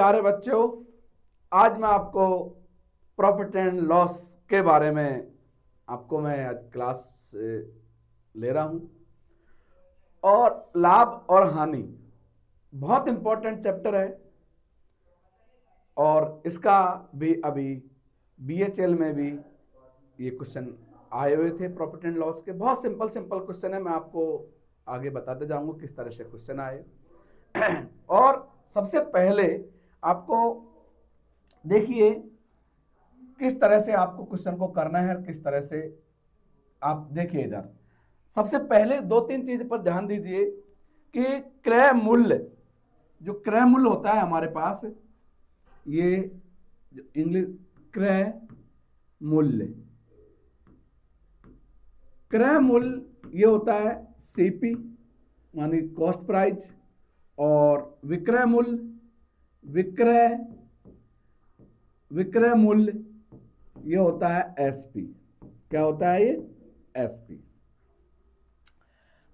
प्यारे बच्चों, आज मैं आपको प्रॉफिट एंड लॉस के बारे में मैं आज क्लास ले रहा हूं। और लाभ और हानि बहुत इंपॉर्टेंट चैप्टर है और इसका भी अभी BHL में भी ये क्वेश्चन आए हुए थे। प्रॉफिट एंड लॉस के बहुत सिंपल क्वेश्चन है, मैं आपको आगे बताते जाऊंगा किस तरह से क्वेश्चन आए। और सबसे पहले आपको देखिए किस तरह से आपको क्वेश्चन को करना है, किस तरह से आप देखिए इधर। सबसे पहले दो तीन चीज पर ध्यान दीजिए कि क्रय मूल्य, जो क्रय मूल्य होता है हमारे पास, ये जो इंग्लिश क्रय मूल्य, क्रय मूल्य ये होता है CP मानी कॉस्ट प्राइस, और विक्रय मूल्य विक्रय मूल्य ये होता है SP। क्या होता है ये? SP।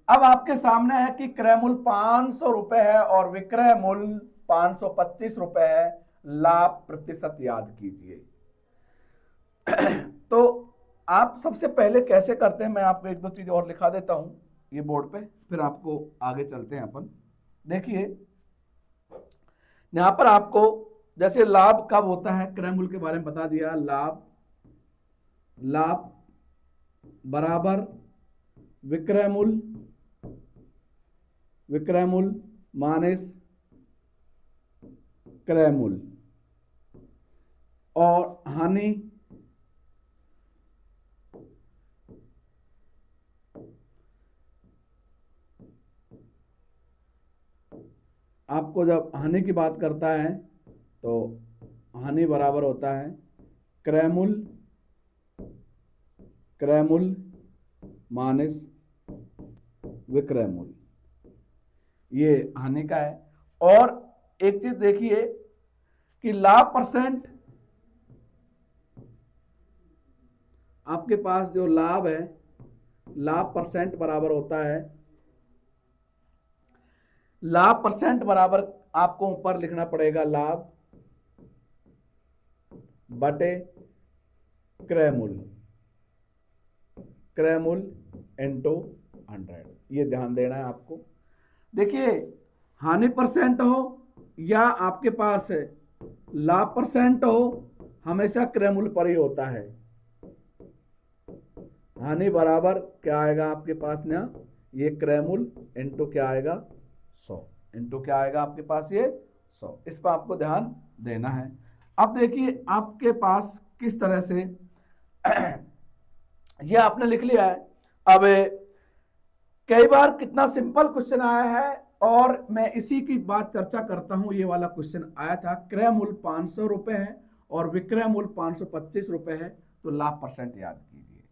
अब आपके सामने है कि क्रय मूल्य 500 रुपए है और विक्रय मूल्य 525 रुपए है। लाभ प्रतिशत याद कीजिए। तो आप सबसे पहले कैसे करते हैं, मैं आपको एक दो चीज और लिखा देता हूं ये बोर्ड पे, फिर आपको आगे चलते हैं अपन। देखिए यहां पर आपको जैसे लाभ कब होता है, क्रय मूल्य के बारे में बता दिया। लाभ बराबर विक्रय मूल्य माइनस क्रय मूल्य, और हानि आपको जब हानि की बात करता है तो हानि बराबर होता है क्रय मूल्य माइनस विक्रय मूल्य, ये हानि का है। और एक चीज देखिए कि लाभ परसेंट, आपके पास जो लाभ है, लाभ परसेंट बराबर होता है, लाभ परसेंट बराबर आपको ऊपर लिखना पड़ेगा लाभ बटे क्रय मूल्य इंटू 100। ये ध्यान देना है आपको। देखिए हानि परसेंट हो या आपके पास लाभ परसेंट हो, हमेशा क्रय मूल्य पर ही होता है। हानि बराबर क्या आएगा आपके पास ना, ये क्रय मूल्य इंटू क्या आएगा 100, इंटू क्या आएगा आपके पास ये 100। इस पर आपको ध्यान देना है। अब देखिए आपके पास किस तरह से ये आपने लिख लिया है। अब कई बार कितना सिंपल क्वेश्चन आया है और मैं इसी की बात चर्चा करता हूं। ये वाला क्वेश्चन आया था, क्रय मूल्य 500 रुपए है और विक्रय मूल्य 525 रुपए है, तो लाभ परसेंट याद कीजिए।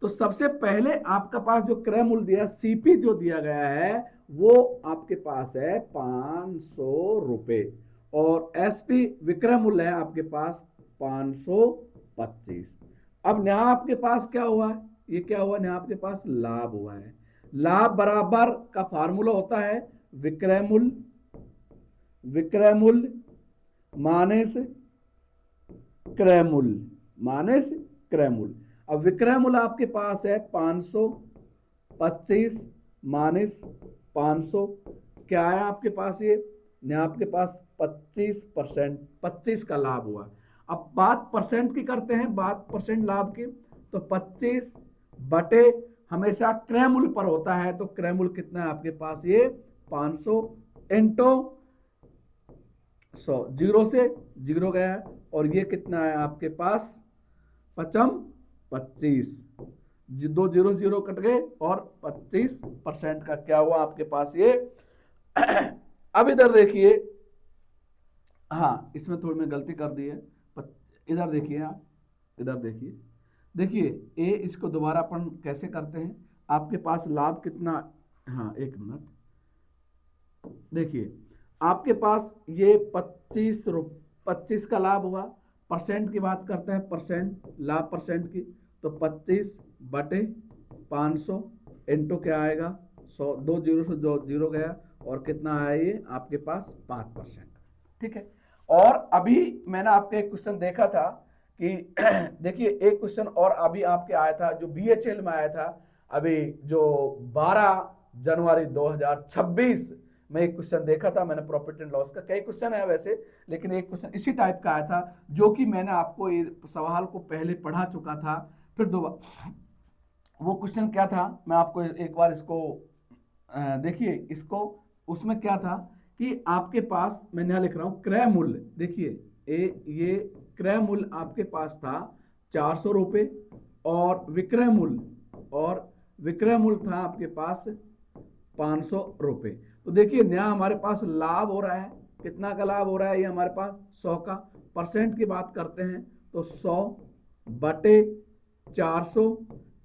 तो सबसे पहले आपका पास जो क्रय मूल्य दिया, CP जो दिया गया है, वो आपके पास है 500 रुपए, और SP विक्रय मूल्य है आपके पास 525। अब यहां आपके पास क्या हुआ, ये क्या हुआ, यहां आपके पास लाभ हुआ है। लाभ बराबर का फार्मूला होता है विक्रय मूल्य माइनस क्रय मूल्य। अब विक्रय मूल्य आपके पास है 525 माइनस 500, क्या है आपके पास, ये आपके पास 25%, 25 का लाभ हुआ। अब बात परसेंट की करते हैं, बात परसेंट लाभ की, तो 25 बटे हमेशा क्रय मूल्य पर होता है, तो क्रय मूल्य कितना है आपके पास, ये 500 इंटू 100, 0 से 0 गया, और ये कितना है आपके पास 25, 2 0 0 कट गए, और 25% का क्या हुआ आपके पास ये। अब इधर देखिए, हाँ इसमें थोड़ी मैं गलती कर दी है, इधर देखिए आप, इधर देखिए ए, इसको दोबारा अपन कैसे करते हैं। आपके पास लाभ कितना, हाँ एक मिनट, देखिए आपके पास ये 25 का लाभ हुआ। परसेंट की बात करते हैं, परसेंट लाभ परसेंट की, तो 25 बटे 500 इंटू क्या आएगा 100, 2 0 से 2 0 गया, और कितना आया ये आपके पास 5%। ठीक है। और अभी मैंने आपके एक क्वेश्चन देखा था कि देखिए एक क्वेश्चन और अभी आपके आया था जो BHL में आया था, अभी जो 12 जनवरी 2026 में एक क्वेश्चन देखा था मैंने प्रॉफिट एंड लॉस का। कई क्वेश्चन है वैसे, लेकिन एक क्वेश्चन इसी टाइप का आया था जो कि मैंने आपको ये सवाल को पहले पढ़ा चुका था। फिर दोबारा वो क्वेश्चन क्या था, मैं आपको एक बार इसको देखिए, इसको उसमें क्या था कि आपके पास, मैं यहाँ लिख रहा हूं क्रय मूल्य, देखिए ये क्रय मूल्य आपके पास था 400 रुपये और विक्रय मूल्य था आपके पास 500 रुपये। तो देखिए यहाँ हमारे पास लाभ हो रहा है, कितना का लाभ हो रहा है, ये हमारे पास 100 का। परसेंट की बात करते हैं तो 100 बटे 400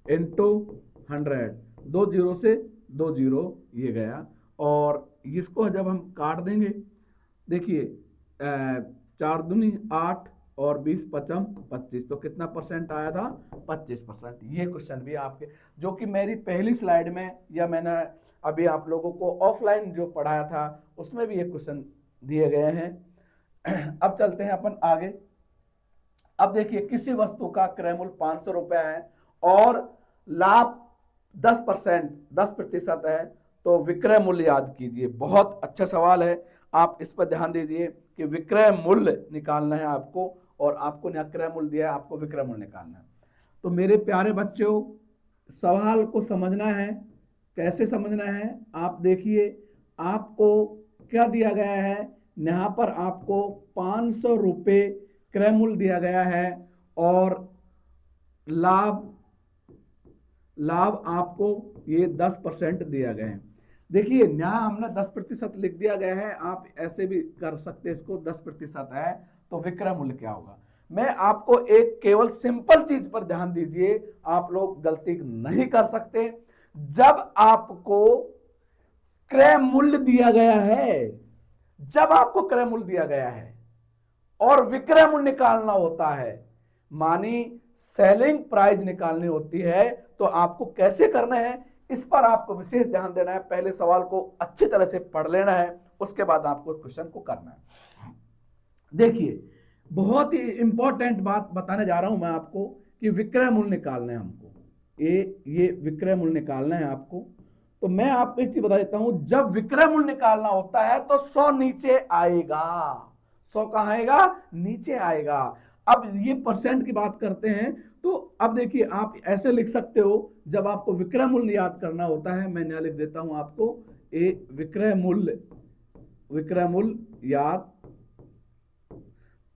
इंटू 100, 2 जीरो से 2 जीरो ये गया। और इसको जब हम काट देंगे, देखिए 4 दूनी 8 और 20 पचम 25, तो कितना परसेंट आया था, 25%। ये क्वेश्चन भी आपके, जो कि मेरी पहली स्लाइड में या मैंने अभी आप लोगों को ऑफलाइन जो पढ़ाया था उसमें भी ये क्वेश्चन दिए गए हैं। अब चलते हैं अपन आगे। अब देखिए किसी वस्तु का क्रय मूल्य 500 रुपए है और लाभ 10% है, तो विक्रय मूल्य याद कीजिए। बहुत अच्छा सवाल है, आप इस पर ध्यान दीजिए कि विक्रय मूल्य निकालना है आपको, और आपको यहाँ क्रय मूल्य दिया है, आपको विक्रय मूल्य निकालना है। तो मेरे प्यारे बच्चों, सवाल को समझना है। कैसे समझना है, आप देखिए आपको क्या दिया गया है, यहाँ पर आपको 500 रुपये क्रय मूल्य दिया गया है और लाभ आपको ये 10% दिया गया है। देखिए यहाँ हमने 10% लिख दिया गया है, आप ऐसे भी कर सकते हैं, इसको 10% है तो विक्रय मूल्य क्या होगा। मैं आपको एक केवल सिंपल चीज पर ध्यान दीजिए, आप लोग गलती नहीं कर सकते। जब आपको क्रय मूल्य दिया गया है, जब आपको क्रय मूल्य दिया गया है और विक्रय मूल्य निकालना होता है, मानी सेलिंग प्राइस निकालनी होती है, तो आपको कैसे करना है इस पर आपको विशेष ध्यान देना है। पहले सवाल को अच्छी तरह से पढ़ लेना है, उसके बाद आपको क्वेश्चन को करना है। देखिए बहुत ही इंपॉर्टेंट बात बताने जा रहा हूं मैं आपको कि विक्रय मूल्य निकालना है हमको, ये विक्रय मूल्य निकालना है आपको। तो मैं आपको एक चीज बता देता हूं, जब विक्रय मूल्य निकालना होता है तो 100 नीचे आएगा। 100 कहां आएगा, नीचे आएगा। अब ये परसेंट की बात करते हैं, तो अब देखिए आप ऐसे लिख सकते हो, जब आपको विक्रय मूल्य याद करना होता है, मैं यहाँ लिख देता हूं आपको विक्रय मूल्य याद,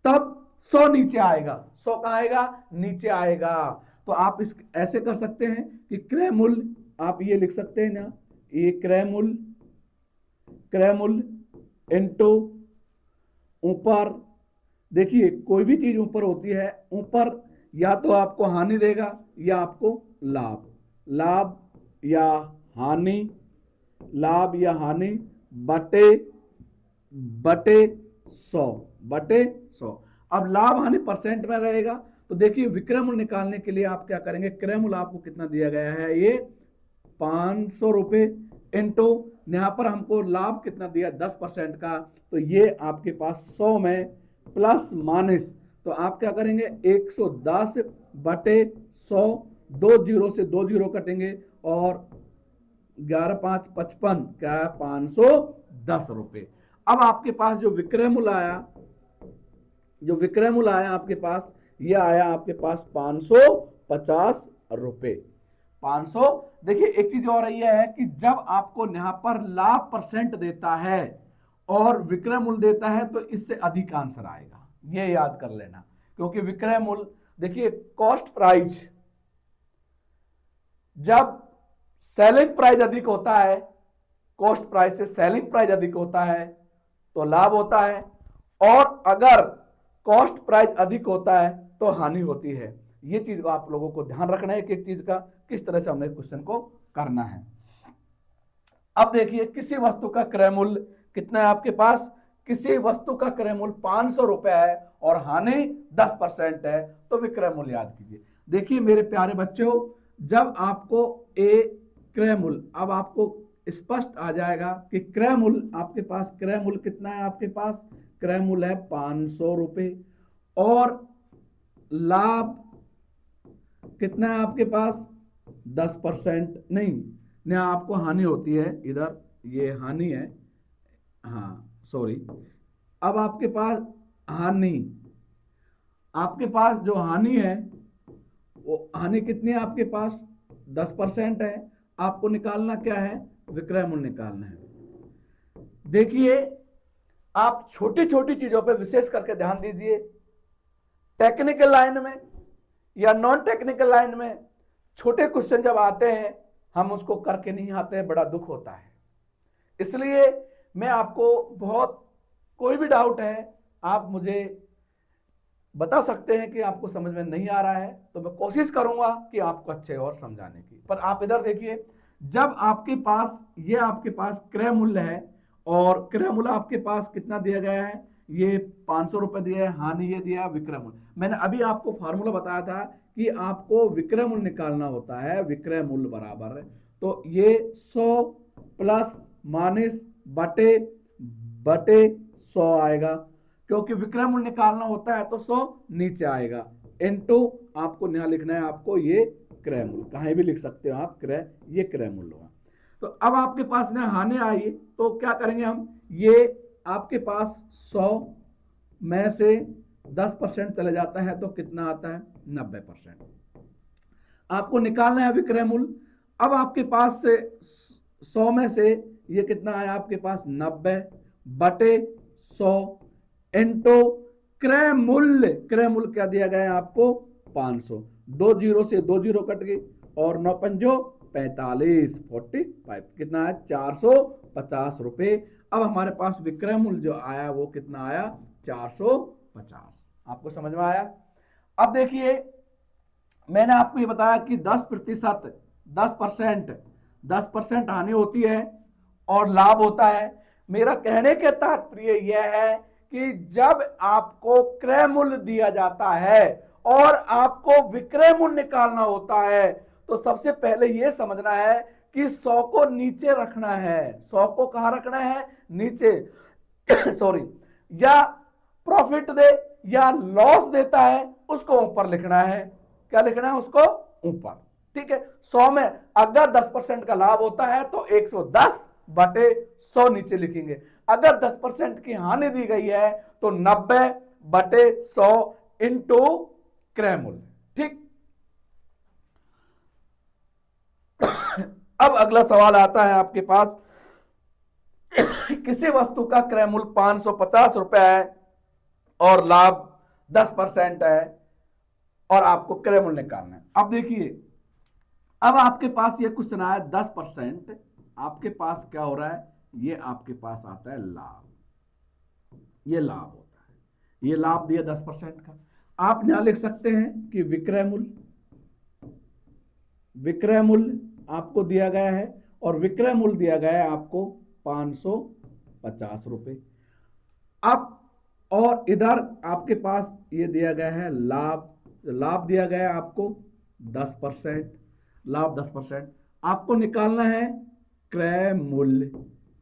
तब 100 नीचे आएगा। 100 कहां आएगा, नीचे आएगा। तो आप इस ऐसे कर सकते हैं कि क्रय मूल्य, आप ये लिख सकते हैं ना, ये क्रय मूल्य इनटू ऊपर, देखिए कोई भी चीज ऊपर होती है, ऊपर या तो आपको हानि देगा या आपको लाभ या हानि बटे 100। अब लाभ हानि परसेंट में रहेगा, तो देखिए विक्रय मूल्य निकालने के लिए आप क्या करेंगे, क्रय मूल्य आपको कितना दिया गया है, ये 500 रुपये इंटू यहां पर हमको लाभ कितना दिया 10% का, तो ये आपके पास 100 में प्लस माइनस, तो आप क्या करेंगे 110 बटे 100, 2 जीरो से 2 जीरो कटेंगे और 11 5 55 क्या है 510 रुपये। अब आपके पास जो विक्रय मूल्य आया आपके पास, ये आया आपके पास 550 रुपये। 500। देखिए एक चीज और ये है कि जब आपको यहां पर लाभ परसेंट देता है और विक्रय मूल्य देता है, तो इससे अधिक आंसर आएगा, ये याद कर लेना। क्योंकि विक्रय मूल्य, देखिए कॉस्ट प्राइस, जब सेलिंग प्राइस अधिक होता है, कॉस्ट प्राइस से सेलिंग प्राइस अधिक होता है तो लाभ होता है, और अगर कॉस्ट प्राइस अधिक होता है तो हानि होती है। ये चीज आप लोगों को ध्यान रखना है कि एक चीज का किस तरह से हमने क्वेश्चन को करना है। अब देखिए किसी वस्तु का क्रय मूल्य कितना है आपके पास, किसी वस्तु का क्रय मूल्य 500 रुपए है और हानि 10% है, तो विक्रय मूल्य याद कीजिए। देखिए मेरे प्यारे बच्चों, जब आपको क्रय मूल्य, अब आपको स्पष्ट आ जाएगा कि क्रय मूल्य आपके पास, क्रय मूल्य कितना है आपके पास, क्रय मूल्य है 500 रुपए, और लाभ कितना है आपके पास 10%, नहीं आपको हानि होती है, इधर ये हानि है, हाँ सॉरी, अब आपके पास हानि, आपके पास जो हानि है वो हानि कितनी है आपके पास 10% है। आपको निकालना क्या है, विक्रय मूल्य निकालना है। देखिए आप छोटी छोटी चीजों पर विशेष करके ध्यान दीजिए। टेक्निकल लाइन में या नॉन टेक्निकल लाइन में छोटे क्वेश्चन जब आते हैं हम उसको करके नहीं आते हैं, बड़ा दुख होता है। इसलिए मैं आपको बहुत, कोई भी डाउट है आप मुझे बता सकते हैं कि आपको समझ में नहीं आ रहा है, तो मैं कोशिश करूंगा कि आपको अच्छे और समझाने की। पर आप इधर देखिए, जब आपके पास ये आपके पास क्रय मूल्य है और क्रय मूल्य आपके पास कितना दिया गया है, ये 500 रुपए दिया है, हानि ये दिया विक्रय मूल्य। मैंने अभी आपको फार्मूला बताया था कि आपको विक्रय मूल्य निकालना होता है, विक्रय मूल्य बराबर है तो ये 100 प्लस माइनस बटे बटे 100 आएगा, क्योंकि विक्रय मूल्य निकालना होता है तो 100 नीचे आएगा, इनटू आपको यहां लिखना है, आपको ये क्रय मूल्य, कहीं भी लिख सकते हो आप, क्रय, ये क्रय मूल्य होगा। तो अब आपके पास ना हानि आई तो क्या करेंगे हम, ये आपके पास 100 में से 10% चले जाता है तो कितना आता है 90%। आपको निकालना है विक्रय मूल्य। अब आपके पास से 100 में से ये कितना है आपके पास 90 बटे 100 इंटू क्रय मूल्य, क्रय मूल्य क्या दिया गया है आपको 500, 2 जीरो से 2 जीरो कट गई और 9 पंजो 45, 45 कितना है 450 रुपए। अब हमारे पास विक्रय मूल्य जो आया वो कितना आया 450। आपको समझ में आया। अब देखिए मैंने आपको ये बताया कि 10% 10% हानि होती है और लाभ होता है। मेरा कहने के तात्पर्य यह है कि जब आपको क्रय मूल्य दिया जाता है और आपको विक्रय मूल्य निकालना होता है तो सबसे पहले यह समझना है कि 100 को नीचे रखना है। 100 को कहां रखना है, नीचे सॉरी, या प्रॉफिट दे या लॉस देता है उसको ऊपर लिखना है। क्या लिखना है, उसको ऊपर। ठीक है, 100 में अगर 10% का लाभ होता है तो 110 बटे 100 नीचे लिखेंगे। अगर 10% की हानि दी गई है तो 90 बटे 100 इंटू क्रय मूल्य। ठीक, अब अगला सवाल आता है आपके पास, किसी वस्तु का क्रय मूल्य 550 रुपए है और लाभ 10% है और आपको क्रय मूल्य निकालना है। अब देखिए, अब आपके पास ये क्वेश्चन आया 10%, आपके पास क्या हो रहा है, ये आपके पास आता है लाभ, ये लाभ होता है, ये लाभ दिया 10% का। आप यहां लिख सकते हैं कि विक्रय मूल्य, विक्रय मूल्य आपको दिया गया है और विक्रय मूल्य दिया गया है आपको 550 रुपए। अब और इधर आपके पास ये दिया गया है लाभ, लाभ दिया गया है आपको 10%, लाभ 10%। आपको निकालना है क्रय मूल्य,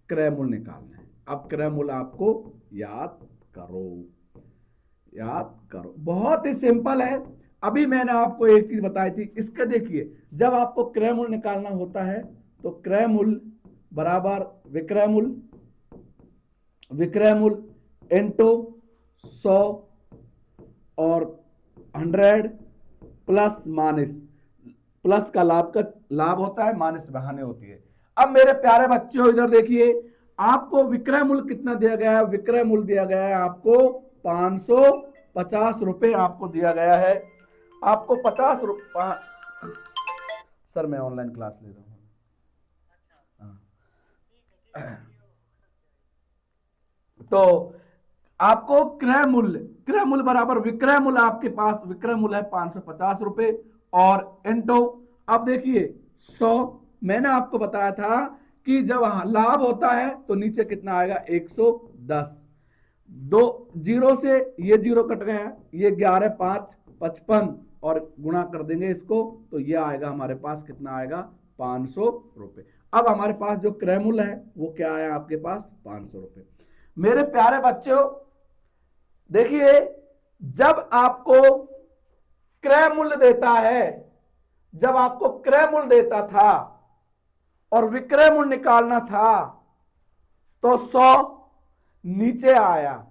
क्रय मूल्य निकालना है। अब क्रय मूल्य आपको याद करो, याद करो, बहुत ही सिंपल है। अभी मैंने आपको एक चीज बताई थी, इसके देखिए, जब आपको क्रय मूल्य निकालना होता है तो क्रय मूल्य बराबर विक्रय मूल्य, विक्रय मूल्य इंटू 100 और 100 प्लस माइनस, प्लस का लाभ का लाभ होता है, माइनस हानि होती है। अब मेरे प्यारे बच्चों इधर देखिए, आपको विक्रय मूल्य कितना दिया गया है, विक्रय मूल्य दिया गया है आपको 550 रुपए आपको दिया गया है। आपको 50 रुपए, सर मैं ऑनलाइन क्लास ले रहा हूँ। तो आपको क्रय मूल्य, क्रय मूल्य बराबर विक्रय मूल्य, आपके पास विक्रय मूल्य है 550 रुपए और इंटू, अब देखिए 100, मैंने आपको बताया था कि जब लाभ होता है तो नीचे कितना आएगा 110, 2 जीरो से ये जीरो कट गया, ये 11 5 55 और गुणा कर देंगे इसको तो ये आएगा हमारे पास कितना आएगा 500 रुपए। अब हमारे पास जो क्रय मूल्य है वो क्या आया आपके पास 500 रुपए। मेरे प्यारे बच्चों देखिए, जब आपको क्रय मूल्य देता है, जब आपको क्रय मूल्य देता था और विक्रय मूल्य निकालना था तो 100 नीचे आया,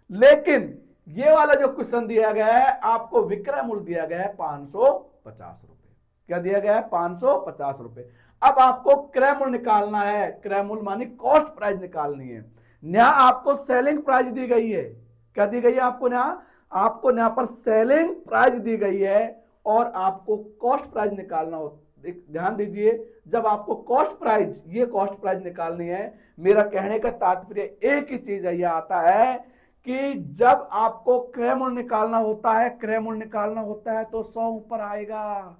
लेकिन ये वाला जो क्वेश्चन दिया गया है आपको विक्रय मूल्य दिया गया है 550 रुपए। क्या दिया गया है 550 रुपए। अब आपको क्रय मूल्य निकालना है, क्रय मूल्य मानी कॉस्ट प्राइस निकालनी है। यहां आपको सेलिंग प्राइस दी गई है। क्या दी गई है आपको यहां पर सेलिंग प्राइस दी गई है और आपको कॉस्ट प्राइस निकालना हो। ध्यान दीजिए, जब आपको कॉस्ट प्राइस, ये कॉस्ट प्राइस निकालनी है, मेरा कहने का तात्पर्य एक ही चीज है, यह आता है कि जब आपको क्रय मूल्य निकालना होता है, क्रय मूल्य निकालना होता है तो 100 ऊपर आएगा।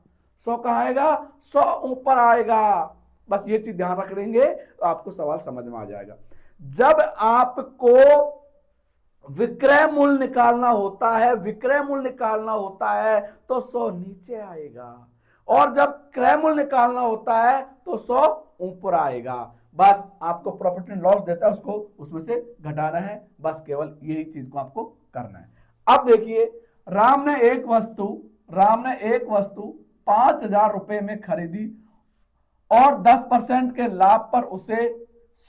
100 कहां आएगा? 100 ऊपर आएगा। बस ये चीज ध्यान रख लेंगे तो आपको सवाल समझ में आ जाएगा। जब आपको विक्रय मूल्य निकालना होता है, विक्रय मूल्य निकालना होता है तो 100 नीचे आएगा, और जब क्रय मूल्य निकालना होता है तो 100 ऊपर आएगा। बस आपको प्रॉफिट एंड लॉस देता है, उसको उसमें से घटाना है, बस केवल यही चीज को आपको करना है। अब देखिए, राम ने एक वस्तु 5,000 रुपए में खरीदी और 10% के लाभ पर उसे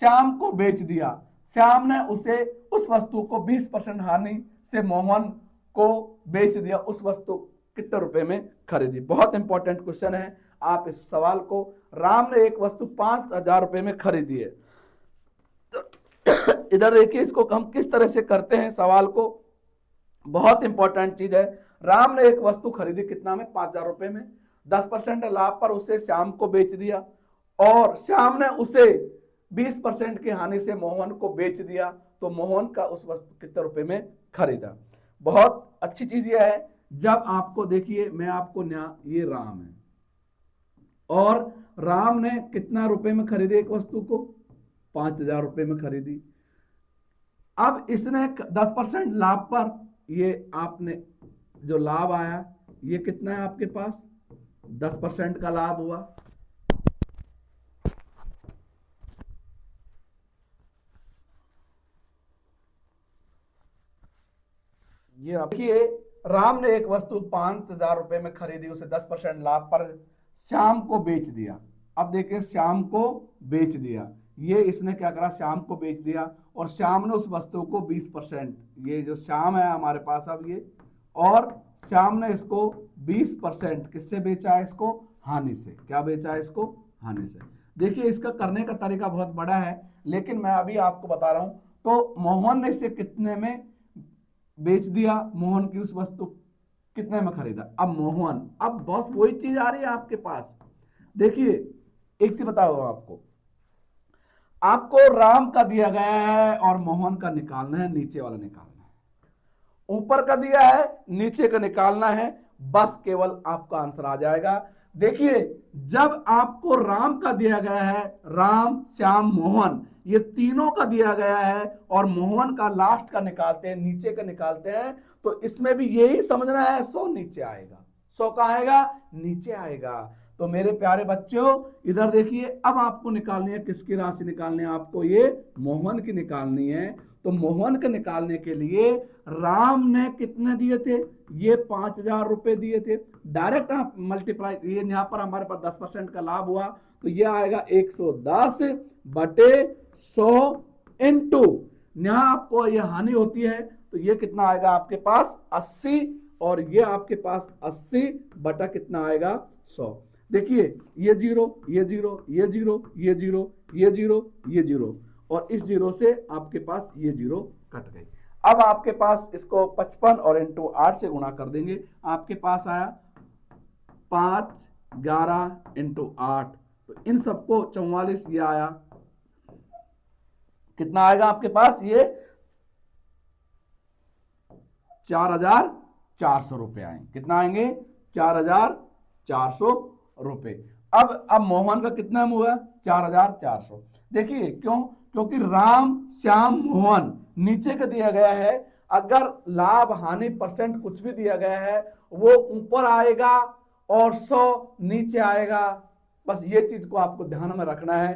श्याम को बेच दिया। श्याम ने उसे उस वस्तु को 20% हानि से मोहन को बेच दिया। उस वस्तु कितने रुपए में खरीदी? बहुत इंपॉर्टेंट क्वेश्चन है। आप इस सवाल को, राम ने एक वस्तु 5,000 रुपए में खरीदी है, तो इधर देखिए इसको हम किस तरह से करते हैं सवाल को। बहुत इंपॉर्टेंट चीज है। राम ने एक वस्तु खरीदी कितना में? 5,000 रुपए में। 10% लाभ पर उसे श्याम को बेच दिया और श्याम ने उसे 20% की हानि से मोहन को बेच दिया, तो मोहन का उस वस्तु कितने रुपए में खरीदा। बहुत अच्छी चीज यह है, जब आपको देखिए, मैं आपको ये राम है और राम ने कितना रुपए में खरीदी एक वस्तु को? 5,000 रुपए में खरीदी। अब इसने 10% लाभ पर, ये आपने जो लाभ आया ये कितना है आपके पास? 10% का लाभ हुआ। ये देखिए, राम ने एक वस्तु 5,000 रुपए में खरीदी, उसे 10% लाभ पर श्याम को बेच दिया। अब देखिए, श्याम को बेच दिया, ये इसने क्या करा? श्याम को बेच दिया और श्याम ने उस वस्तु को 20%, ये जो श्याम है हमारे पास अब ये, और श्याम ने इसको 20% किससे बेचा है? इसको हानि से। क्या बेचा है इसको? हानि से। देखिए, इसका करने का तरीका बहुत बड़ा है, लेकिन मैं अभी आपको बता रहा हूं। तो मोहन ने इसे कितने में बेच दिया? मोहन की उस वस्तु कितने में खरीदा? अब मोहन, अब बस वही चीज आ रही है आपके पास। देखिए, एक चीज बताओ आपको राम का दिया गया है और मोहन का निकालना है, नीचे वाला निकालना है। ऊपर का दिया है, नीचे का निकालना है, बस केवल आपका आंसर आ जाएगा। देखिए, जब आपको राम का दिया गया है, राम, श्याम, मोहन, ये तीनों का दिया गया है और मोहन का लास्ट का निकालते हैं, नीचे का निकालते हैं, तो इसमें भी यही समझना है, 100 नीचे आएगा। 100 का आएगा? नीचे आएगा। तो मेरे प्यारे बच्चों, इधर देखिए, अब आपको निकालनी है, किसकी राशि निकालनी है आपको? ये मोहन की निकालनी है। तो मोहन के निकालने के लिए राम ने कितने दिए थे? ये 5,000 रुपए दिए थे। डायरेक्ट आप मल्टीप्लाई, ये यहाँ पर हमारे पास 10% का लाभ हुआ, तो ये आएगा 110 बटे 100 इंटू, यहाँ आपको ये हानि होती है तो ये कितना आएगा आपके पास? 80, और ये आपके पास 80 बटा कितना आएगा? 100। देखिए, ये 0, ये 0, ये 0, ये 0, ये 0, ये 0, और इस 0 से आपके पास ये 0 कट गई। अब आपके पास इसको 55 और इंटू 8 से गुणा कर देंगे, आपके पास आया 5, 11 इंटू 8, तो इन सबको 44, ये आया कितना आएगा आपके पास? ये 4,400 रुपए आएंगे। कितना आएंगे? 4,400 रुपए। अब मोहन का कितना हुआ? 4,400। देखिए, क्योंकि राम, श्याम, मोहन नीचे का दिया गया है, अगर लाभ हानि परसेंट कुछ भी दिया गया है वो ऊपर आएगा और 100 नीचे आएगा। बस ये चीज को आपको ध्यान में रखना है।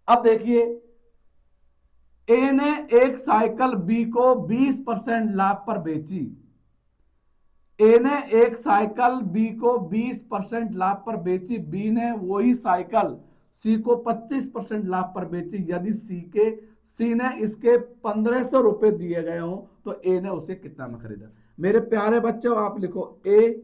अब देखिए, ए ने एक साइकिल बी को 20% लाभ पर बेची। ए ने एक साइकिल बी को 20% लाभ पर बेची, बी ने वही साइकिल सी को 25% लाभ पर बेची। यदि सी ने इसके 1500 रुपए दिए गए हो तो ए ने उसे कितना में खरीदा। मेरे प्यारे बच्चों, आप लिखो ए,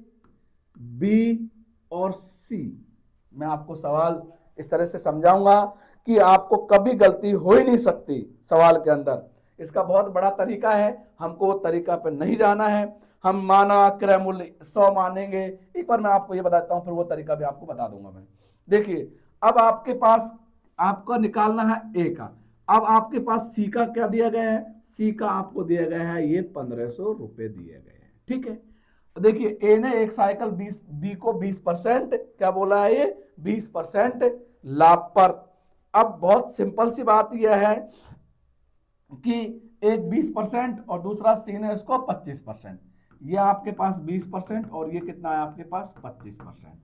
बी और सी। मैं आपको सवाल इस तरह से समझाऊंगा कि आपको कभी गलती हो ही नहीं सकती सवाल के अंदर। इसका बहुत बड़ा तरीका है, हमको वो तरीका पे नहीं जाना है। हम माना क्रय मूल्य 100 मानेंगे। एक बार मैं आपको ये बताता हूं, फिर वो तरीका भी आपको बता दूंगा मैं। देखिए, अब आपके पास आपको निकालना है ए का। अब आपके पास सी का क्या दिया गया है, सी का आपको दिया गया है ये 1500 रुपए दिए गए हैं, ठीक है। देखिए, ए ने एक साइकिल बी को 20% क्या बोला है, ये 20% लाभ पर। अब बहुत सिंपल सी बात यह है कि एक 20% और दूसरा सी ने इसको 25%। ये आपके पास 20% और ये कितना है आपके पास 25%।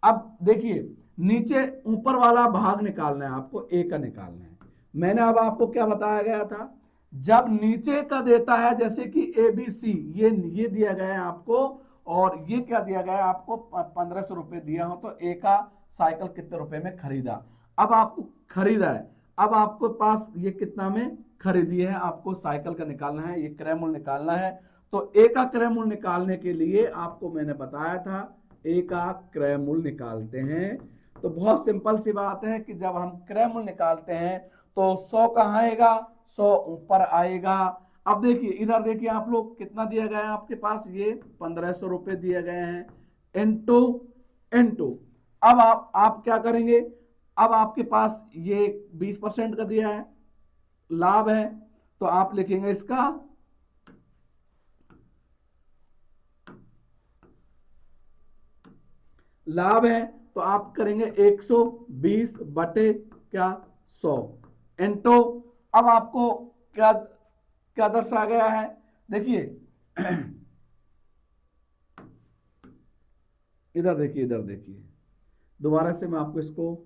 अब देखिए, नीचे ऊपर वाला भाग निकालना है आपको, ए का निकालना है। मैंने अब आपको क्या बताया गया था, जब नीचे का देता है जैसे कि ए बी सी, ये दिया गया है आपको और ये क्या दिया गया है आपको 1500 रुपए दिया हो, तो ए का साइकिल कितने रुपए में खरीदा। अब आपको खरीदा है, अब आपको पास ये कितना में खरीदी है, आपको साइकिल का निकालना है, ये क्रय मूल्य निकालना है। तो ए का क्रय मूल्य निकालने के लिए आपको मैंने बताया था ए का क्रय मूल्य निकालते हैं। तो बहुत सिंपल सी बात है कि जब हम क्रय मूल्य निकालते हैं तो 100 कहाँ आएगा, 100 ऊपर आएगा। अब देखिए, इधर देखिए आप लोग, कितना दिया गया है आपके पास, ये 1500 रुपए दिए गए हैं, इनटू अब आप क्या करेंगे, अब आपके पास ये 20% का दिया है, लाभ है, तो आप लिखेंगे इसका लाभ है, तो आप करेंगे 120 बटे क्या 100 इनटू। अब आपको क्या क्या दर्शाया गया है, देखिए इधर देखिए, इधर देखिए, दोबारा से मैं आपको इसको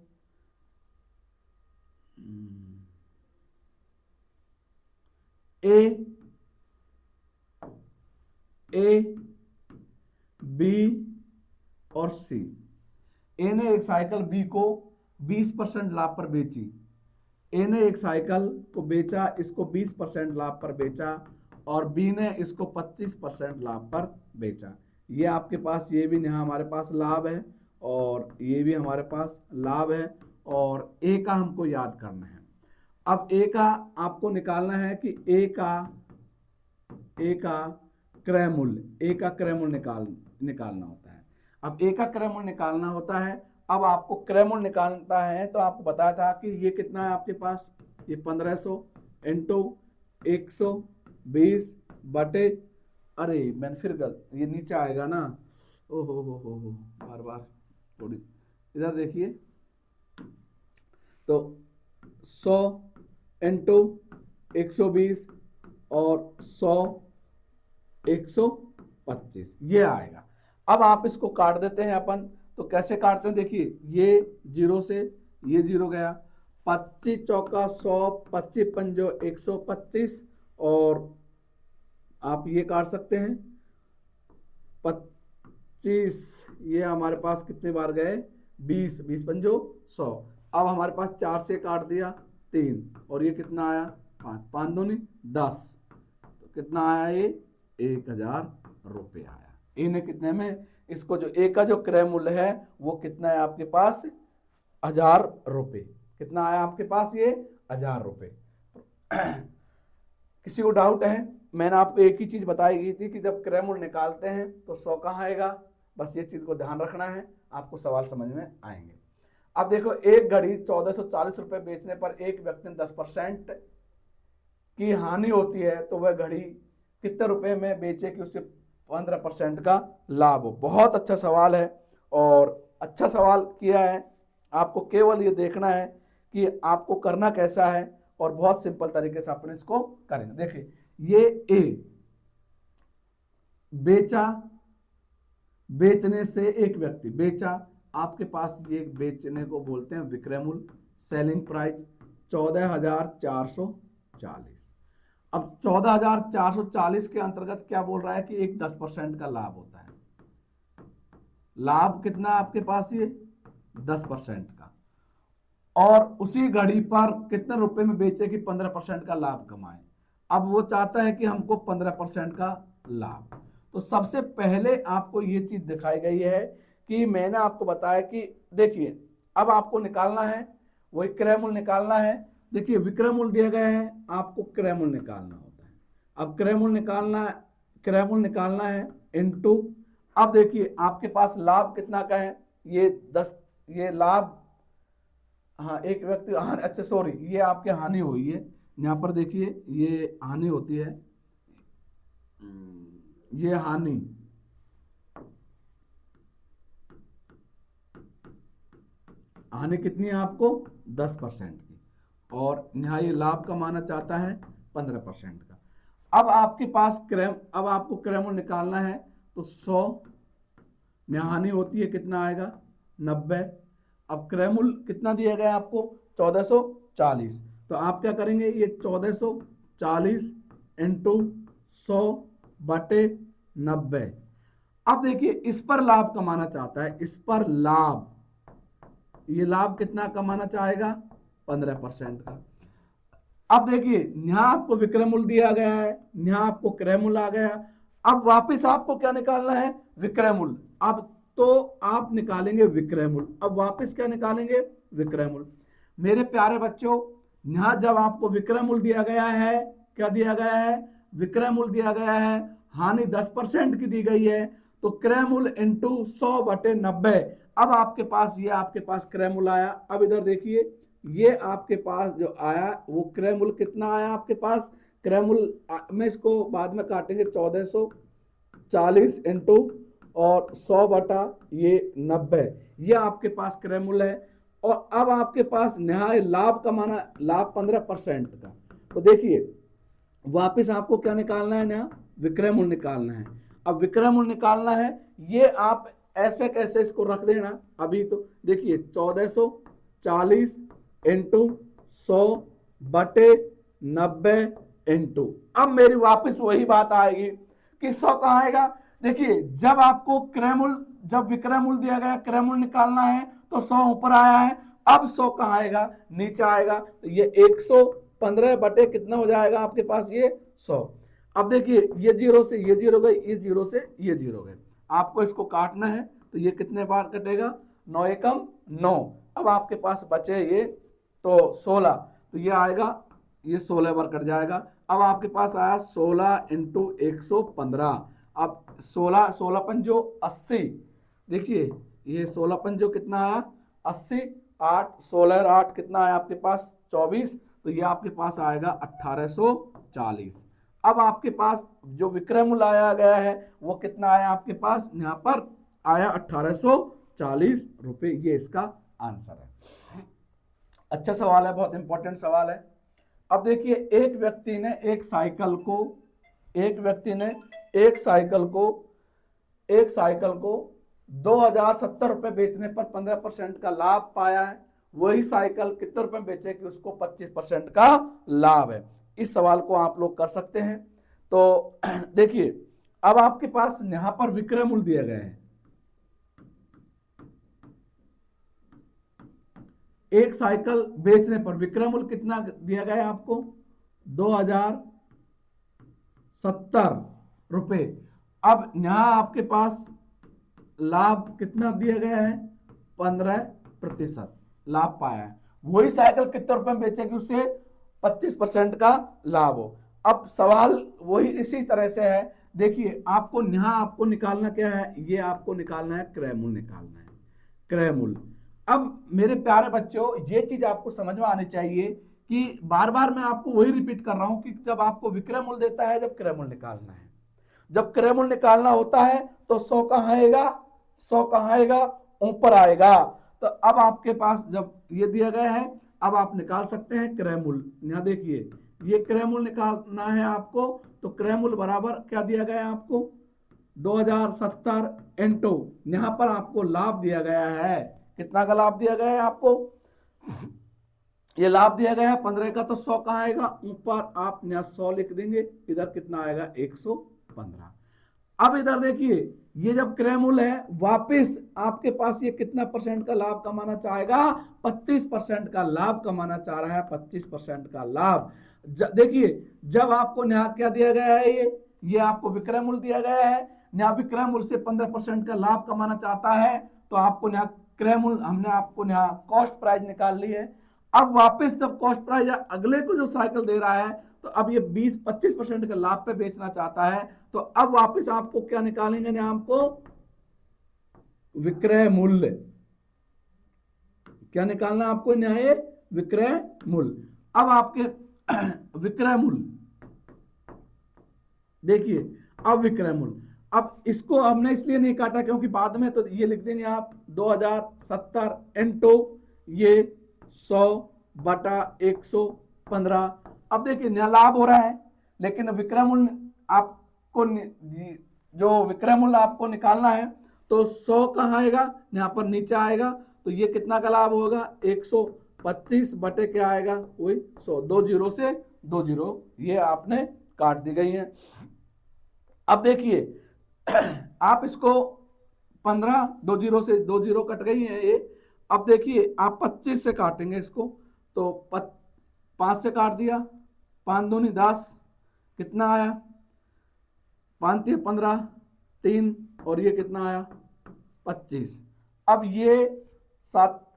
ए बी और सी। ए ने एक साइकिल बी को 20% लाभ पर बेची। ए ने एक साइकिल को बेचा, इसको 20% लाभ पर बेचा, और बी ने इसको 25% लाभ पर बेचा। ये आपके पास, ये भी यहाँ हमारे पास लाभ है और ये भी हमारे पास लाभ है, और ए का हमको याद करना है। अब ए का आपको निकालना है कि ए का क्रय मूल्य, ए का क्रय मूल्य निकालना होता है। अब ए का क्रय मूल्य निकालना होता है। अब आपको क्रय मूल्य निकालता है तो आपको बताया था कि ये कितना है आपके पास, ये 1500 इंटू 120 बटे, अरे मैंने फिर ये नीचे आएगा ना, ओ हो बार बार थोड़ी, इधर देखिए, तो 100 इंटू 120 और 100 125 ये आएगा। अब आप इसको काट देते हैं अपन, तो कैसे काटते हैं, देखिए ये 0 से ये 0 गया, 25 चौका 100, 25 पंजो 125, और आप ये काट सकते हैं 25, ये हमारे पास कितने बार गए 20, 20 पंजो 100। अब हमारे पास 4 से काट दिया 3, और ये कितना आया 5, 5 दूनी 10, तो कितना आया ये 1000 रुपये आया। इन्हें कितने में, इसको जो ए का जो क्रय मूल्य है वो कितना है आपके पास 1000 रुपये। कितना आया आपके पास ये 1000 रुपये। किसी को डाउट है, मैंने आपको एक ही चीज बताई गई थी कि जब क्रय मूल्य निकालते हैं तो 100 कहाँ आएगा, बस ये चीज को ध्यान रखना है, आपको सवाल समझ में आएंगे। अब देखो, एक घड़ी 1440 रुपए बेचने पर एक व्यक्ति ने 10% की हानि होती है, तो वह घड़ी कितने रुपए में बेचे कि उससे 15% का लाभ हो। बहुत अच्छा सवाल है और अच्छा सवाल किया है। आपको केवल ये देखना है कि आपको करना कैसा है, और बहुत सिंपल तरीके से अपन इसको करेंगे। देखिए, ये ए बेचा बेचने से एक व्यक्ति बेचा, आपके पास ये बेचने को बोलते हैं विक्रय मूल्य, सेलिंग प्राइस 14,440। अब 14,440 के अंतर्गत क्या बोल रहा है कि एक 10% का लाभ होता है। लाभ कितना आपके पास, ये 10% का, और उसी घड़ी पर कितने रुपए में बेचे कि 15% का लाभ कमाए। अब वो चाहता है कि हमको 15% का लाभ। तो सबसे पहले आपको ये चीज दिखाई गई है कि मैंने आपको बताया कि देखिए अब आपको निकालना है, वही क्रय मूल्य निकालना है। देखिए विक्रय मूल्य दिया गया है, आपको क्रय मूल्य निकालना होता है। अब क्रय मूल्य निकालना है इनटू, अब देखिए आपके पास लाभ कितना का है, ये 10, ये लाभ, हाँ एक व्यक्ति, हाँ अच्छा सॉरी, ये आपकी हानि हुई है, यहाँ पर देखिए ये हानि होती है, ये हानि, हानि कितनी है आपको 10% की, और यहाँ ये लाभ कमाना चाहता है 15% का। अब आपके पास अब आपको क्रय मूल्य निकालना है, तो 100, यहाँ हानि होती है कितना आएगा 90। अब क्रय मूल्य कितना दिया गया आपको 1440, तो आप क्या करेंगे, ये 1440 इंटू 100/90। अब देखिए इस पर लाभ कमाना चाहता है, इस पर लाभ, ये लाभ कितना कमाना चाहेगा 15% का। अब देखिए यहां आपको विक्रय मूल्य दिया गया है, यहां आपको क्रय मूल्य आ गया। अब वापस आपको क्या निकालना है, विक्रय मूल्य। अब तो आप निकालेंगे विक्रय मूल्य, अब वापस क्या निकालेंगे, विक्रय मूल्य। मेरे प्यारे बच्चों, यहां जब आपको विक्रय मूल्य दिया गया है, क्या दिया गया है, विक्रय मूल्य दिया गया है, हानि 10% की दी गई है, तो क्रय मूल्य इंटू 100/90। अब आपके पास ये आपके पास क्रय मूल्य आया। अब इधर देखिए ये आपके पास जो आया वो क्रय मूल्य कितना आया आपके पास, क्रय मूल्य में इसको बाद में काटेंगे, 1440 इंटू और 100/90, ये आपके पास क्रय मूल्य है। और अब आपके पास न्याय लाभ कमाना, लाभ 15% का, तो देखिए वापस आपको क्या निकालना है, नया विक्रय मूल्य निकालना है। अब विक्रय मूल्य निकालना है, ये आप ऐसे कैसे इसको रख देना, अभी तो देखिए 1440 इंटू 100/90 इंटू, अब मेरी वापस वही बात आएगी कि 100 कहाँ आएगा। देखिए जब आपको क्रय मूल्य, जब विक्रय मूल्य दिया गया, क्रय मूल्य निकालना है, तो 100 ऊपर आया है, अब 100 कहाँ आएगा, नीचे आएगा, तो ये 115 बटे कितना हो जाएगा आपके पास, ये 100। अब देखिए ये 0 से ये 0 गए, ये 0 से ये 0 गए, आपको इसको काटना है, तो ये कितने बार कटेगा, 9 एकम 9। अब आपके पास बचे ये तो 16, तो ये आएगा, ये 16 बार कट जाएगा। अब आपके पास आया 16 इंटू 115। अब 16 पंजो 80, देखिए ये 16 पंजो कितना आया 80, 8 16 8 कितना आया आपके पास 24, तो ये आपके पास आएगा 1840। अब आपके पास जो विक्रय मूल्य आया गया है वो कितना आया आपके पास, यहाँ पर आया 1840 रुपए, ये इसका आंसर है। अच्छा सवाल है, बहुत इंपॉर्टेंट सवाल है। अब देखिए एक व्यक्ति ने एक साइकिल को 2070 रुपए बेचने पर 15% का लाभ पाया है। वही साइकिल कितने रुपए में बेचे कि उसको 25% का लाभ है। इस सवाल को आप लोग कर सकते हैं। तो देखिए अब आपके पास यहां पर विक्रय मूल्य दिया गया है, एक साइकिल बेचने पर विक्रय मूल्य कितना दिया गया है आपको 2070 रुपए। अब यहां आपके पास लाभ कितना दिया गया है 15% लाभ पाया है। वही साइकिल कितने रुपए में बेचेगी, उससे 25% का लाभ हो। अब सवाल वही इसी तरह से है। देखिए आपको यहां आपको निकालना क्या है, ये आपको निकालना है क्रय मूल्य, निकालना है क्रय मूल्य। अब मेरे प्यारे बच्चों ये चीज आपको समझ में आनी चाहिए कि बार बार मैं आपको वही रिपीट कर रहा हूं कि जब आपको विक्रय मूल्य देता है, जब क्रय मूल्य निकालना है, जब क्रय मूल्य निकालना होता है तो 100 कहाँ आएगा, 100 कहाँ आएगा, ऊपर आएगा। तो अब आपके पास जब ये दिया गया है, अब आप निकाल सकते हैं क्रय मूल्य। यहाँ देखिए ये क्रय मूल्य निकालना है आपको, तो क्रय मूल्य बराबर क्या दिया गया है आपको 2070 इंटू यहां पर आपको लाभ दिया गया है, कितना का लाभ दिया गया है आपको, ये लाभ दिया गया है 15 का, तो 100 कहाँ आएगा, ऊपर आप यहाँ 100 लिख देंगे, इधर कितना आएगा 115। अब इधर देखिए, ये जब क्रय मूल्य है वापिस आपके पास ये कितना परसेंट का लाभ कमाना चाहेगा, 25% का लाभ कमाना चाह रहा है, 25% का लाभ। देखिए जब आपको यहाँ क्या दिया गया है, ये आपको विक्रय मूल्य दिया गया है, यहाँ विक्रय मूल्य से 15% का लाभ कमाना चाहता है, तो आपको यहाँ क्रय मूल्य, हमने आपको यहाँ कॉस्ट प्राइस निकाल ली है। अब वापस जब कॉस्ट प्राइस अगले को जो साइकिल दे रहा है, तो अब ये 20-25% के लाभ पे बेचना चाहता है, तो अब वापस आपको क्या निकालेंगे, यहाँ आपको विक्रय मूल्य, क्या निकालना आपको, न्याय विक्रय मूल्य। अब आपके विक्रय मूल्य देखिए, अब विक्रय मूल्य, अब इसको हमने इसलिए नहीं काटा क्योंकि बाद में तो ये लिख देंगे आप 2070 इंटू ये 100/115। अब देखिए नया लाभ हो रहा है, लेकिन विक्रय मूल्य आपको जो विक्रय मूल्य आपको निकालना है, तो 100 कहाँ आएगा, यहाँ पर नीचे आएगा, तो ये कितना का लाभ होगा, 125 बटे क्या आएगा, वही 100, 2 जीरो से 2 जीरो ये आपने काट दी गई है। अब देखिए आप इसको 15, 2 जीरो से 2 जीरो कट गई है ये। अब देखिए आप 25 से काटेंगे इसको, तो 5 से काट दिया, 5 दूनी 10, कितना आया, 5 3 15, 3 और ये कितना आया 25। अब ये 7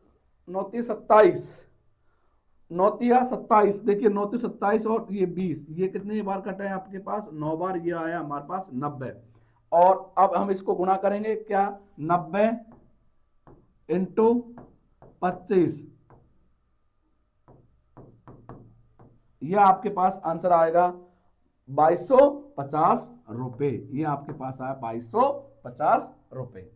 9 27, 9 27, देखिए 9 27 और ये 20, ये कितने बार कटा है आपके पास, 9 बार, ये आया हमारे पास 90। और अब हम इसको गुणा करेंगे, क्या 90 इंटू 25, यह आपके पास आंसर आएगा 2250 रुपए, ये आपके पास आया 2250 रुपए।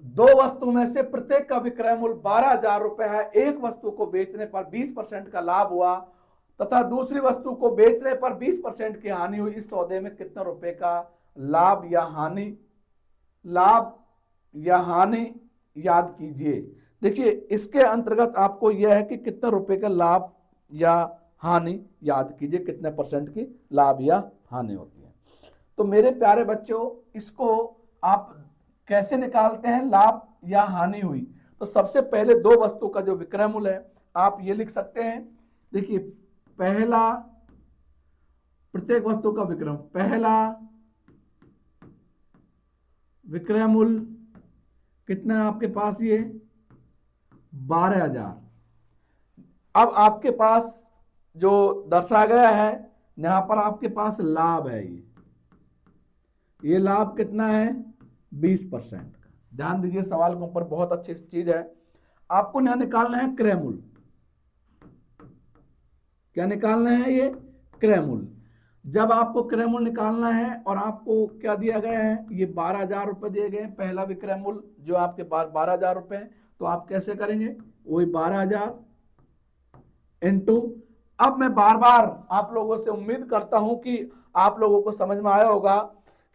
दो वस्तु में से प्रत्येक का विक्रय मूल्य 12,000 रुपए है, एक वस्तु को बेचने पर 20% का लाभ हुआ तथा दूसरी वस्तु को बेचने पर 20% की हानि हुई, इस सौदे में कितने रुपए का लाभ या हानि याद कीजिए। देखिए इसके अंतर्गत आपको यह है कि कितने रुपए का लाभ या हानि याद कीजिए, कितने परसेंट की लाभ या हानि होती है। तो मेरे प्यारे बच्चों, इसको आप कैसे निकालते हैं, लाभ या हानि हुई, तो सबसे पहले दो वस्तु का जो विक्रय मूल्य है आप ये लिख सकते हैं। देखिए पहला, प्रत्येक वस्तु का विक्रय, पहला विक्रय मूल्य कितना है आपके पास, ये 12,000। अब आपके पास जो दर्शाया गया है यहां पर आपके पास लाभ है, ये लाभ कितना है 20% का। ध्यान दीजिए सवाल के ऊपर, बहुत अच्छी चीज है। आपको यहां निकालना है क्रय मूल्य, क्या निकालना है, ये क्रय मूल्य। जब आपको क्रय मूल्य निकालना है और आपको क्या दिया गया है, ये 12,000 रुपए दिए गए हैं, पहला विक्रय मूल्य जो आपके पास 12,000 रुपए है, तो आप कैसे करेंगे, वही 12,000 इंटू, अब मैं बार बार आप लोगों से उम्मीद करता हूं कि आप लोगों को समझ में आया होगा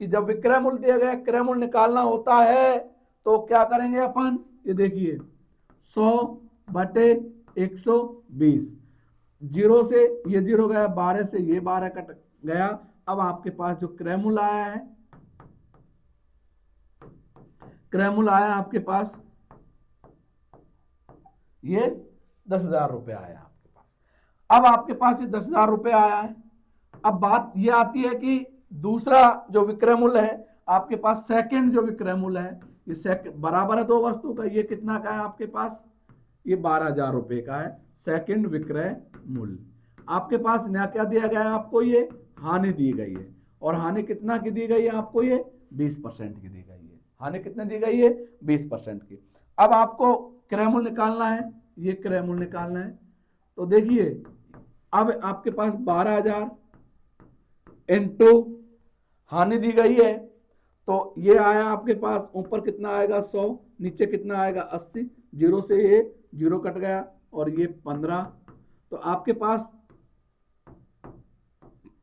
कि जब विक्रय मूल्य दिया गया, क्रय मूल्य निकालना होता है, तो क्या करेंगे अपन, ये देखिए 100/120, जीरो से ये जीरो गया, 12 से ये 12 कट गया। अब आपके पास जो क्रय मूल्य आया है, क्रय मूल्य आया आपके पास ये 10,000 रुपए आया आपके पास। अब आपके पास ये 10,000 रुपए आया है। अब बात ये आती है कि दूसरा जो विक्रय मूल्य है आपके पास, सेकंड जो विक्रय मूल्य है, ये सेकंड बराबर है दो वस्तु का, ये कितना का है आपके पास, ये 12,000 रुपए का है सेकंड विक्रय मूल्य। आपके पास नया क्या दिया गया है, आपको ये हानि दी गई है, और हानि कितना की दी गई है आपको, ये 20% की दी गई है। हानि कितने दी गई है, 20% की। अब आपको क्रय मूल्य निकालना है, ये क्रय मूल्य निकालना है, तो देखिए अब आपके पास 12,000 इंटू हानि दी गई है, तो ये आया आपके पास, ऊपर कितना आएगा 100, नीचे कितना आएगा 80, जीरो से ये जीरो कट गया और ये 15, तो आपके पास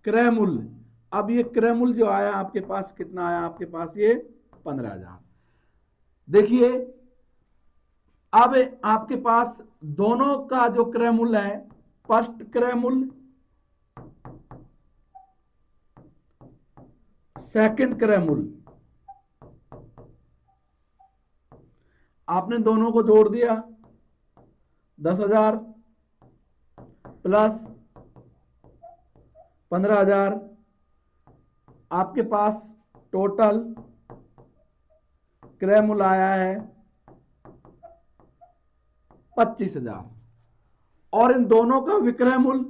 क्रय मूल्य अब ये क्रय मूल्य जो आया आपके पास, कितना आया आपके पास, ये 15,000। देखिए अब आपके पास दोनों का जो क्रय मूल्य है, फर्स्ट क्रय मूल्य, सेकंड क्रय मूल्य, आपने दोनों को जोड़ दिया, 10,000 प्लस 15,000, आपके पास टोटल क्रय मूल्य आया है 25,000। और इन दोनों का विक्रय मूल्य,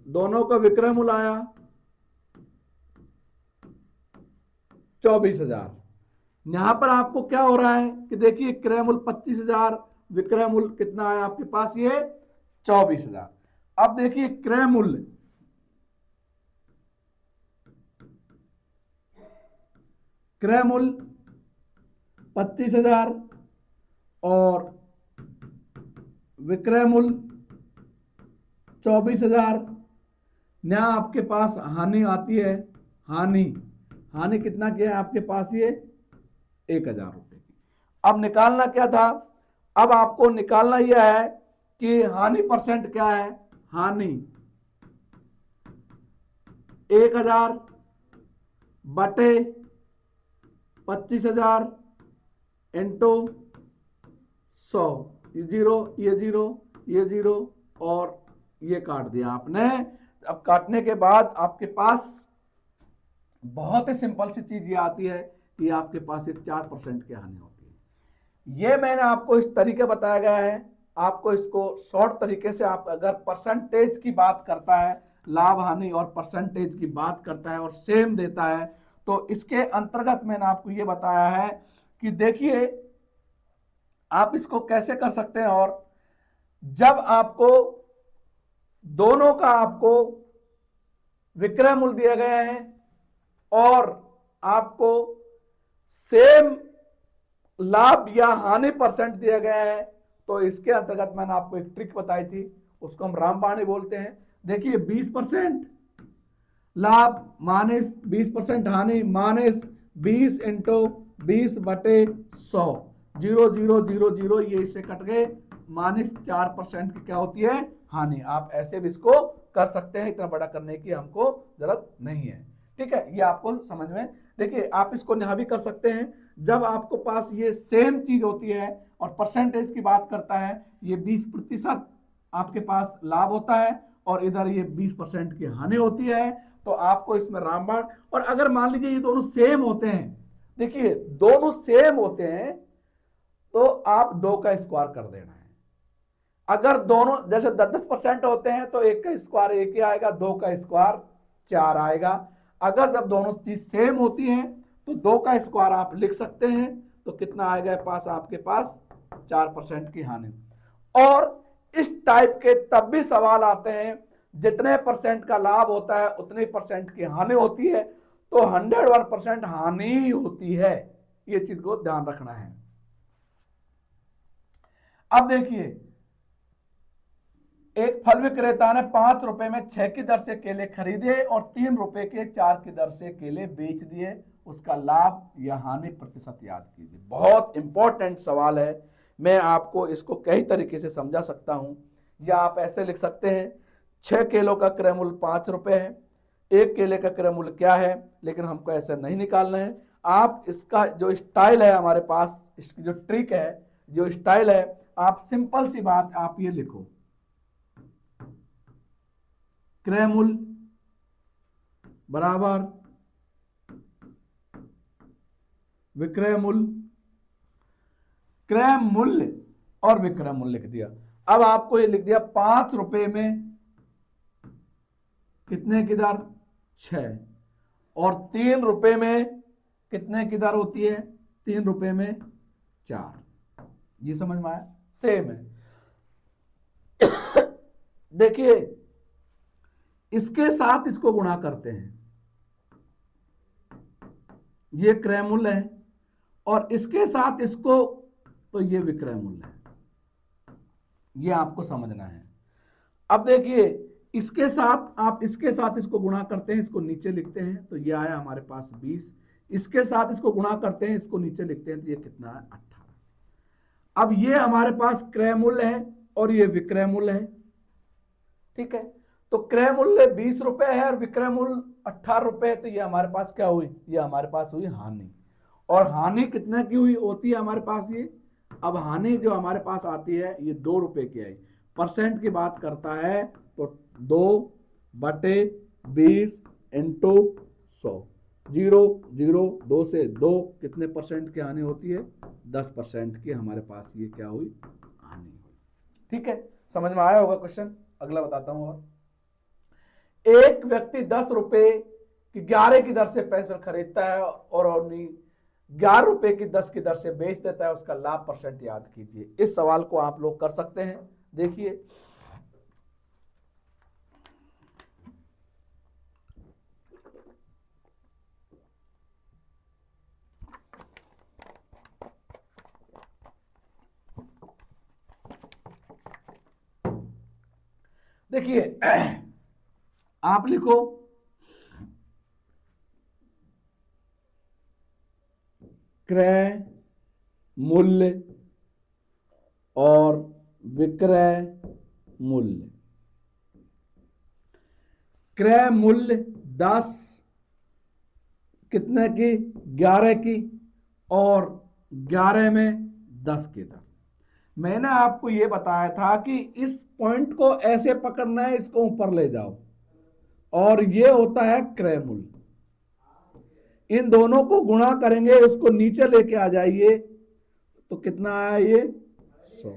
दोनों का विक्रय मूल्य आया 24,000। यहां पर आपको क्या हो रहा है कि देखिए क्रय मूल्य 25,000, विक्रय मूल्य कितना आया आपके पास, ये 24,000। अब देखिए क्रय मूल्य, क्रय मूल्य 25,000 और विक्रय मूल्य 24,000। यहां आपके पास हानि आती है, हानि कितना किया है आपके पास, ये 1,000 रुपए की। अब निकालना क्या था, अब आपको निकालना यह है कि हानि परसेंट क्या है, हानि 1,000 बटे 25,000 इंटू 100, ये जीरो, ये जीरो, ये जीरो और ये काट दिया आपने। अब काटने के बाद आपके पास बहुत ही सिंपल सी चीज ये आती है कि आपके पास ये 4% की हानि होती है। ये मैंने आपको इस तरीके बताया गया है, आपको इसको शॉर्ट तरीके से, आप अगर परसेंटेज की बात करता है, लाभ हानि और परसेंटेज की बात करता है और सेम देता है, तो इसके अंतर्गत मैंने आपको ये बताया है कि देखिए आप इसको कैसे कर सकते हैं। और जब आपको दोनों का आपको विक्रय मूल्य दिया गया है और आपको सेम लाभ या हानि परसेंट दिया गया है, तो इसके अंतर्गत मैंने आपको एक ट्रिक बताई थी, उसको हम रामबाणी बोलते हैं। देखिए 20% लाभ माइनस 20% हानि माइनस 20 इंटू 20 बटे 100, 0,0,0,0, ये इससे कट गए, माइनस 4% की क्या होती है, हानि। आप ऐसे भी इसको कर सकते हैं, इतना बड़ा करने की हमको जरूरत नहीं है। ठीक है, ये आपको समझ में। देखिए आप इसको यहाँ भी कर सकते हैं, जब आपको पास ये सेम चीज होती है और परसेंटेज की बात करता है, ये 20% आपके पास लाभ होता है और इधर ये 20% की हानि होती है, तो आपको इसमें रामबाण। और अगर मान लीजिए ये दोनों सेम होते हैं, देखिए दोनों सेम होते हैं, तो आप 2 का स्क्वायर कर देना है। अगर दोनों जैसे 10% होते हैं तो 1 का स्क्वायर 1 ही आएगा, 2 का स्क्वायर 4 आएगा। अगर जब दोनों चीज सेम होती हैं तो 2 का स्क्वायर आप लिख सकते हैं, तो कितना आएगा पास आपके पास, 4% की हानि। और इस टाइप के तब भी सवाल आते हैं, जितने परसेंट का लाभ होता है उतने परसेंट की हानि होती है, तो 101% हानि होती है, ये चीज को ध्यान रखना है। अब देखिए एक फल विक्रेता ने 5 रुपए में 6 की दर से केले खरीदे और 3 रुपए के 4 की दर से केले बेच दिए, उसका लाभ या हानि प्रतिशत याद कीजिए। बहुत इंपॉर्टेंट सवाल है, मैं आपको इसको कई तरीके से समझा सकता हूं। या आप ऐसे लिख सकते हैं, 6 केलों का क्रय मूल्य 5 रुपए है, 1 केले का क्रय मूल्य क्या है, लेकिन हमको ऐसा नहीं निकालना है। आप इसका जो स्टाइल है हमारे पास, इसकी जो ट्रिक है, जो स्टाइल है, आप सिंपल सी बात आप ये लिखो, क्रय मूल्य बराबर विक्रय मूल्य, क्रय मूल्य और विक्रय मूल्य लिख दिया। अब आपको ये लिख दिया 5 रुपए में कितने की दर, 6, और 3 रुपए में कितने की दर होती है, 3 रुपए में 4। ये समझ में आया, सेम है। देखिए इसके साथ इसको गुणा करते हैं, ये क्रय मूल्य है, और इसके साथ इसको, तो ये विक्रय मूल्य है। ये आपको समझना है। अब देखिए इसके साथ आप इसके साथ इसको गुणा करते हैं, इसको नीचे लिखते हैं तो ये आया हमारे पास 20। इसके साथ इसको गुणा करते हैं, इसको नीचे लिखते हैं तो ये कितना है 18। अब ये हमारे पास क्रय मूल्य है और ये विक्रय मूल्य है, ठीक है। तो क्रय मूल्य 20 रुपए है और विक्रय मूल्य 18 रुपए है, तो ये हमारे पास क्या हुई, ये हमारे पास हुई हानि। और हानि कितने की हुई होती है हमारे पास ये, अब हानि जो हमारे पास आती है ये 2 रुपए की आई। परसेंट की बात करता है तो 2/20 इंटू 100, 0 से 2 कितने परसेंट की हानि होती है, 10% की हमारे पास ये क्या हुई, हानि। ठीक है, समझ में आया होगा क्वेश्चन। अगला बताता हूं। और एक व्यक्ति 10 रुपए की 11 की दर से पेंसिल खरीदता है और 11 रुपए की 10 की दर से बेच देता है, उसका लाभ परसेंट याद कीजिए। इस सवाल को आप लोग कर सकते हैं। देखिए देखिए आप लिखो क्रय मूल्य और विक्रय मूल्य। क्रय मूल्य 10 कितने की, 11 की, और 11 में 10 की दर। मैंने आपको यह बताया था कि इस पॉइंट को ऐसे पकड़ना है, इसको ऊपर ले जाओ, और यह होता है क्रय मूल्य। इन दोनों को गुणा करेंगे, उसको नीचे लेके आ जाइए तो कितना आया ये 100,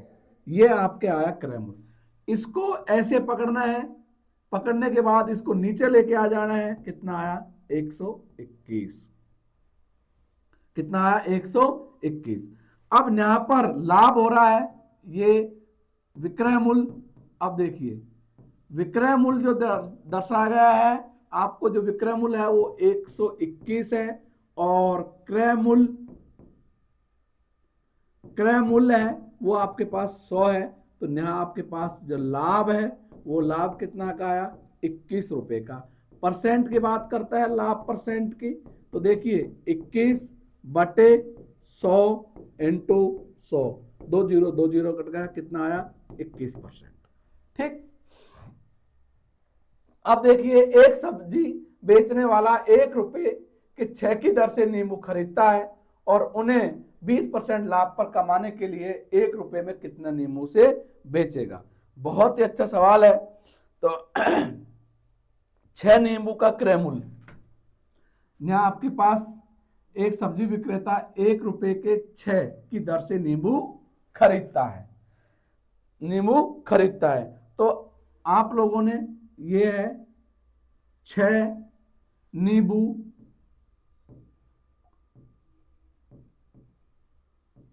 ये आपके आया क्रय मूल्य। इसको ऐसे पकड़ना है, पकड़ने के बाद इसको नीचे लेके आ जाना है, कितना आया 121, कितना आया 121। अब यहां पर लाभ हो रहा है, ये विक्रय मूल्य। अब देखिए विक्रय मूल्य जो दर्शाया गया है, आपको जो विक्रय मूल्य है वो 121 है, और क्रय मूल्य है वो आपके पास 100 है। तो यहाँ आपके पास जो लाभ है वो लाभ कितना का आया, 21 रुपए का। परसेंट की बात करता है लाभ परसेंट की, तो देखिए 21/100 इंटू 100, 2 0 कट गया, कितना आया 21%। ठीक। अब देखिए एक सब्जी बेचने वाला 1 रुपए के 6 की दर से नींबू खरीदता है और उन्हें 20% लाभ पर कमाने के लिए 1 रुपए में कितना नींबू से बेचेगा। बहुत ही अच्छा सवाल है। तो 6 नींबू का क्रय मूल्य, यहाँ आपके पास एक सब्जी विक्रेता 1 रुपए के 6 की दर से नींबू खरीदता है। तो आप लोगों ने ये है 6 नींबू,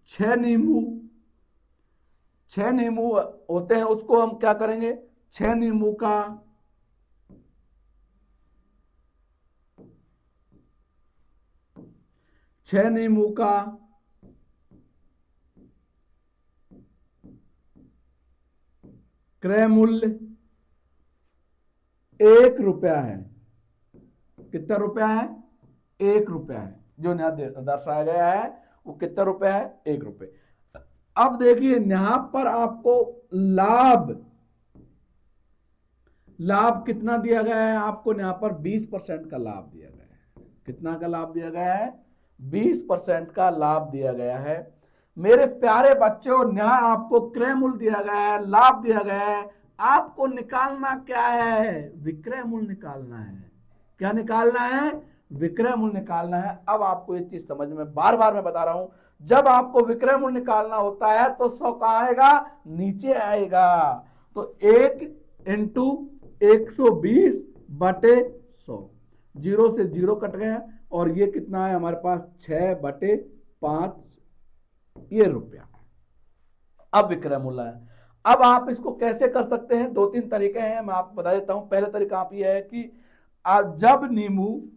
6 नींबू होते हैं, उसको हम क्या करेंगे, 6 नींबू का क्रय मूल्य 1 रुपया है। कितना रुपया है, 1 रुपया है। जो यहां दर्शाया गया है वो कितना रुपया है, 1 रुपये। अब देखिए यहां पर आपको लाभ कितना दिया गया है, आपको यहां पर 20% का लाभ दिया गया है। कितना का लाभ दिया गया है, 20% का लाभ दिया गया है। मेरे प्यारे बच्चों, यहां आपको क्रय मूल्य दिया गया है, लाभ दिया गया है, आपको निकालना क्या है, विक्रय मूल्य निकालना है। क्या निकालना है, विक्रय मूल्य निकालना है। अब आपको ये चीज समझ में, बार बार मैं बता रहा हूं, जब आपको विक्रय मूल्य निकालना होता है तो 100 कहां आएगा, नीचे आएगा। तो 1 इंटू 120/100, 0 से 0 कट गया, और ये कितना है हमारे पास 6/5, ये रुपया। अब विक्रय मूल्य है। अब आप इसको कैसे कर सकते हैं, 2-3 तरीके हैं, मैं आपको बता देता हूं। पहला तरीका आप ये है कि जब नींबू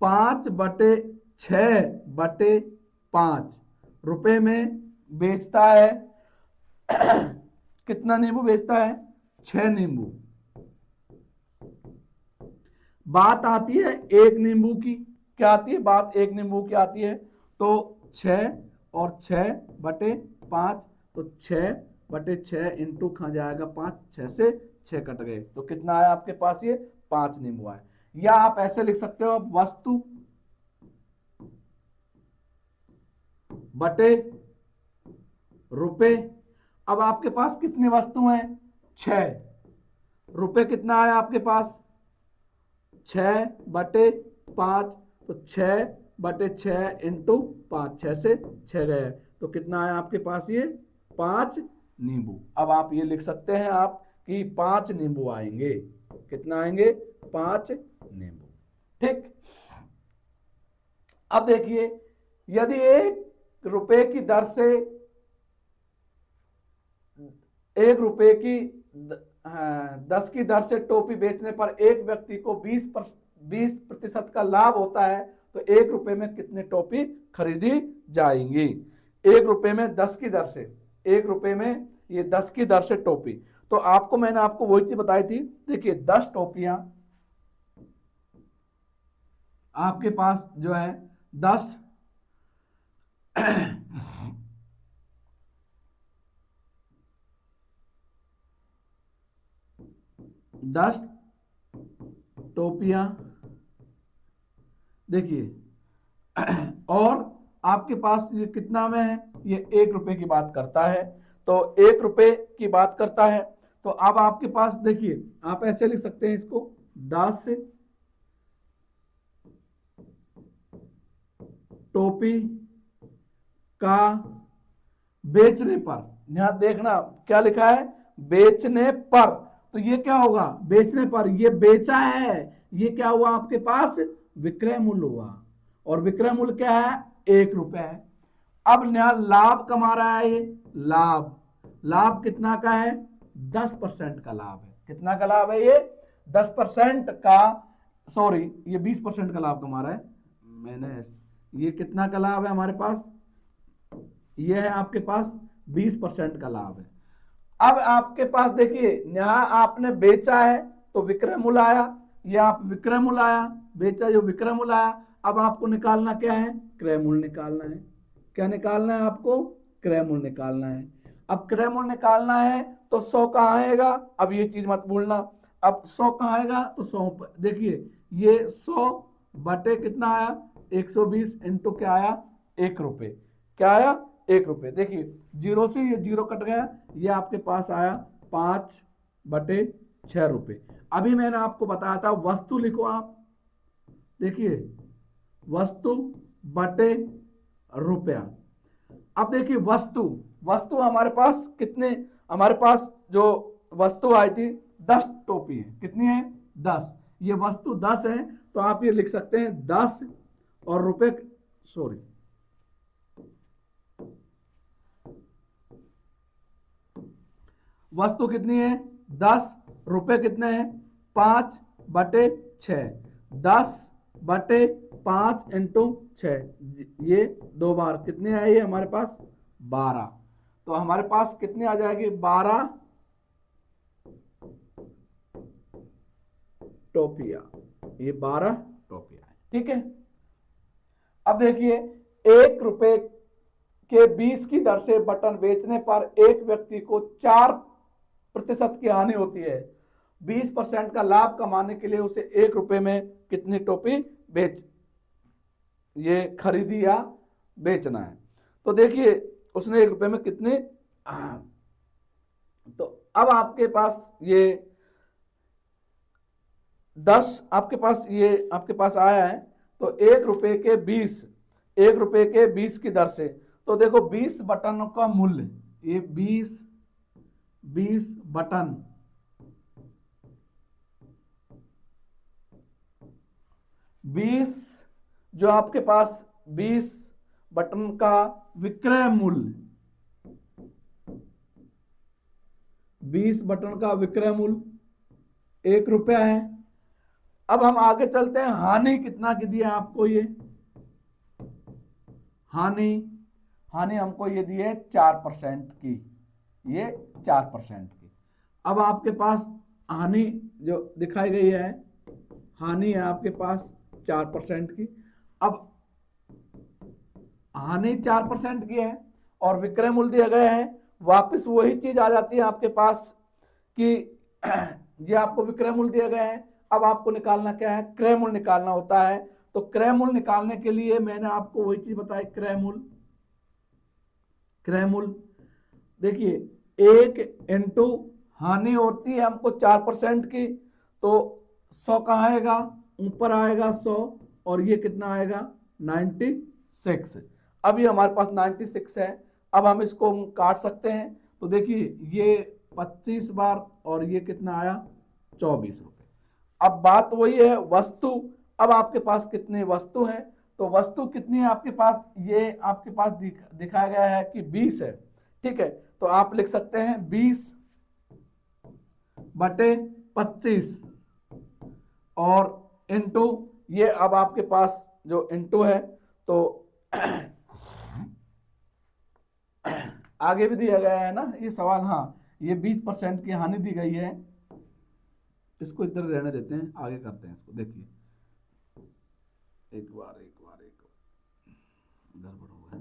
5/6/100 5 रुपए में बेचता है कितना नींबू बेचता है? 6 नींबू। बात आती है एक नींबू की, क्या आती है बात? एक नींबू की आती है। तो 6 और 6/5, तो 6/6 इंटू खा जाएगा 5, 6 से 6 कट गए, तो कितना आया आपके पास? ये 5 नींबू आए। या आप ऐसे लिख सकते हो, वस्तु बटे रुपए। अब आपके पास कितनी वस्तु हैं? 6। रुपए कितना आया आपके पास? 6/5, तो 6/6 इंटू 5, 6 से 6 गए, तो कितना आया आपके पास? ये 5 नींबू। अब आप ये लिख सकते हैं आप कि 5 नींबू आएंगे। कितना आएंगे? 5 नींबू। ठीक। अब देखिए, यदि 1 रुपए की दर से 1 रुपए की 10 की दर से टोपी बेचने पर एक व्यक्ति को 20% का लाभ होता है, तो 1 रुपए में कितनी टोपी खरीदी जाएंगी? 1 रुपए में 10 की दर से, 1 रुपए में ये 10 की दर से टोपी। तो आपको मैंने आपको वही चीज बताई थी। देखिए 10 टोपियां आपके पास जो है 10 10 टोपियां देखिए और आपके पास ये कितना में है? ये 1 रुपए की बात करता है, तो 1 रुपए की बात करता है। तो अब आपके पास देखिए, आप ऐसे लिख सकते हैं इसको, 10 टोपी का बेचने पर, यहां देखना क्या लिखा है? बेचने पर। तो ये क्या होगा? बेचने पर, ये बेचा है, ये क्या हुआ आपके पास? विक्रय मूल्य हुआ। और विक्रय मूल्य क्या है? 1 रुपए है। अब यहां लाभ कमा रहा है ये, लाभ कितना का है? 10% का लाभ है। कितना का लाभ है ये? 10% का, सॉरी ये 20% का लाभ कमा रहा है। मैंने ये कितना का लाभ है हमारे पास? ये है आपके पास 20% का लाभ है। अब आपके पास देखिए, यहां आपने बेचा है तो विक्रय मूल्य आया, ये आप विक्रय मूल्य आया, बेचा जो विक्रय मूल्य आया। अब आपको निकालना क्या है? क्रय मूल्य निकालना है। क्या निकालना है आपको? क्रय मूल्य निकालना है। अब क्रय मूल्य निकालना है तो 100 कहाँ आएगा? अब ये चीज मत भूलना, अब 100 कहाँ आएगा? तो 100 देखिए, ये 100 बटे कितना आया? 120 इंटू क्या आया? 1 रुपए। क्या आया? 1 रुपए। देखिए 0 से ये 0 कट गया, ये आपके पास आया 5/6 रुपए। अभी मैंने आपको बताया था वस्तु लिखो आप, देखिए वस्तु बटे रुपया। अब देखिए वस्तु हमारे पास कितने, हमारे पास जो वस्तु आई थी 10 टोपी है। कितनी है? 10। ये वस्तु 10 है, तो आप ये लिख सकते हैं 10 और रुपए, सॉरी वस्तु कितनी है? 10, रुपए कितने हैं? 5/6, 10/5 इंटू 6, ये 2 बार कितने आए? ये हमारे पास 12। तो हमारे पास कितने आ जाएगी? 12 टोपिया, ये 12 टोपिया है। ठीक है। अब देखिए 1 रुपए के 20 की दर से बटन बेचने पर एक व्यक्ति को 4% की हानि होती है। 20% का लाभ कमाने के लिए उसे 1 रुपए में कितनी टोपी ये खरीदी या बेचना है? तो देखिए उसने 1 रुपए में कितने, तो अब आपके पास ये 10 आपके पास आया है, तो 1 रुपए के 20, 1 रुपए के 20 की दर से, तो देखो 20 बटनों का मूल्य, ये 20 बटन, 20 जो आपके पास 20 बटन का विक्रय मूल्य, 20 बटन का विक्रय मूल्य 1 रुपया है। अब हम आगे चलते हैं, हानि कितना की दिया आपको? ये हानि, हानि हमको ये दी है 4% की, ये 4% की। अब आपके पास हानि जो दिखाई गई है, हानि है आपके पास 4% की। अब हानि 4% की है और विक्रय मूल्य दिया गया है, वापस वही चीज आ जाती है आपके पास कि ये आपको विक्रय मूल्य दिया गया है। अब आपको निकालना क्या है, क्रय मूल्य निकालना होता है। तो क्रय मूल्य निकालने के लिए मैंने आपको वही चीज बताई, क्रय मूल्य। क्रय मूल्य देखिए 1 × हानि होती है हमको 4% की, तो 100 कहाँ आएगा, ऊपर आएगा 100, और ये कितना आएगा 96। अब ये हमारे पास 96 है। अब हम इसको काट सकते हैं, तो देखिए ये 25 बार और ये कितना आया 24 रुपए। अब बात वही है वस्तु, अब आपके पास कितने वस्तु हैं, तो वस्तु कितनी है आपके पास, ये आपके पास दिखाया गया है कि 20 है, ठीक है। तो आप लिख सकते हैं 20/25 और इंटू ये, अब आपके पास जो इंटू है तो आगे भी दिया गया है ना ये सवाल, हाँ ये 20% की हानि दी गई है, इसको इधर रहने देते हैं, आगे करते हैं इसको। देखिए एक बार गड़बड़ हो गया।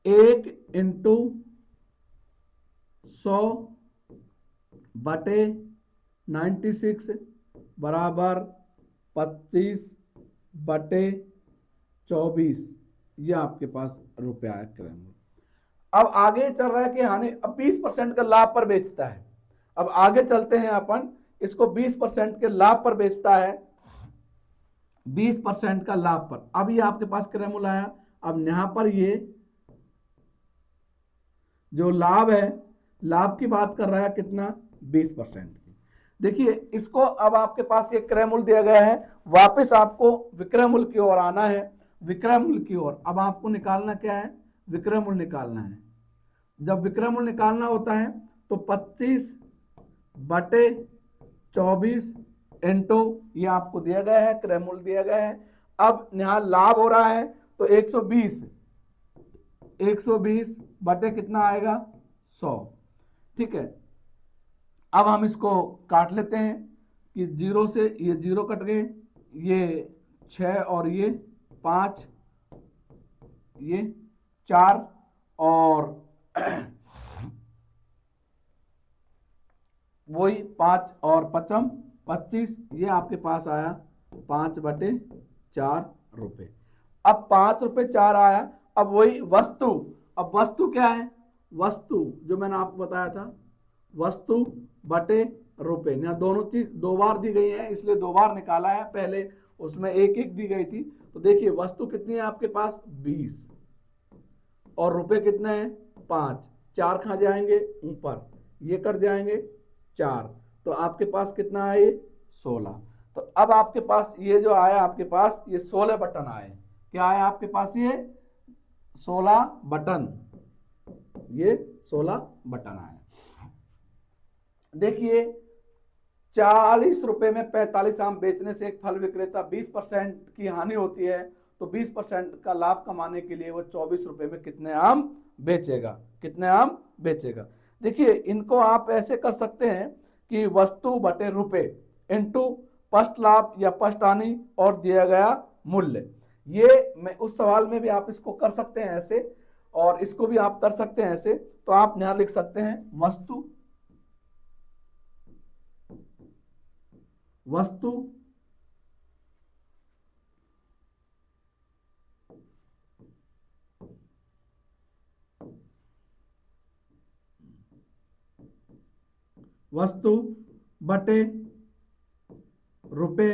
1 × 100/96 बराबर 25/24, ये आपके पास रुपया है क्रय मूल्य। अब आगे चल रहा है कि हानि, अब 20% का लाभ पर बेचता है। अब आगे चलते हैं अपन, इसको 20% के लाभ पर बेचता है, 20% का लाभ पर। अब ये आपके पास क्रय मूल्य आया। अब यहां पर ये जो लाभ है, लाभ की बात कर रहा है कितना, 20% की। देखिए इसको, अब आपके पास ये क्रय मूल्य दिया गया है, वापस आपको विक्रय मूल्य की ओर आना है, विक्रय मूल्य की ओर। अब आपको निकालना क्या है, विक्रय मूल्य निकालना है। जब विक्रय मूल्य निकालना होता है तो 25/24 इंटू ये आपको दिया गया है, क्रय मूल्य दिया गया है। अब यहां लाभ हो रहा है तो 120 बटे कितना आएगा 100, ठीक है। अब हम इसको काट लेते हैं कि 0 से ये 0 कट गए, ये 6 और ये 5, ये 4 और वही 5 और 5 25, ये आपके पास आया 5/4 रुपए। अब 5 रुपए 4 आया। अब वही वस्तु, अब वस्तु क्या है, वस्तु जो मैंने आपको बताया था, वस्तु बटे रुपए। यहाँ दोनों चीज 2 बार दी गई है, इसलिए 2 बार निकाला है, पहले उसमें 1 दी गई थी। तो देखिए वस्तु कितनी है आपके पास 20 और रुपए कितने हैं 5, 4 कहाँ जाएंगे ऊपर, ये कट जाएंगे 4, तो आपके पास कितना है ये 16। तो अब आपके पास ये जो आया, आपके पास ये 16 बटन आए। क्या आया आपके पास, ये 16 बटन, ये 16 बटन आए। देखिए 40 रुपए में 45 आम बेचने से एक फल विक्रेता 20% की हानि होती है, तो 20% का लाभ कमाने के लिए वो 24 रुपए में कितने आम बेचेगा, कितने आम बेचेगा। देखिए इनको आप ऐसे कर सकते हैं कि वस्तु बटे रुपए इंटू फर्स्ट लाभ या फर्स्ट हानि और दिया गया मूल्य। ये मैं उस सवाल में भी आप इसको कर सकते हैं ऐसे, और इसको भी आप कर सकते हैं ऐसे। तो आप यहां लिख सकते हैं वस्तु, वस्तु वस्तु बटे रुपए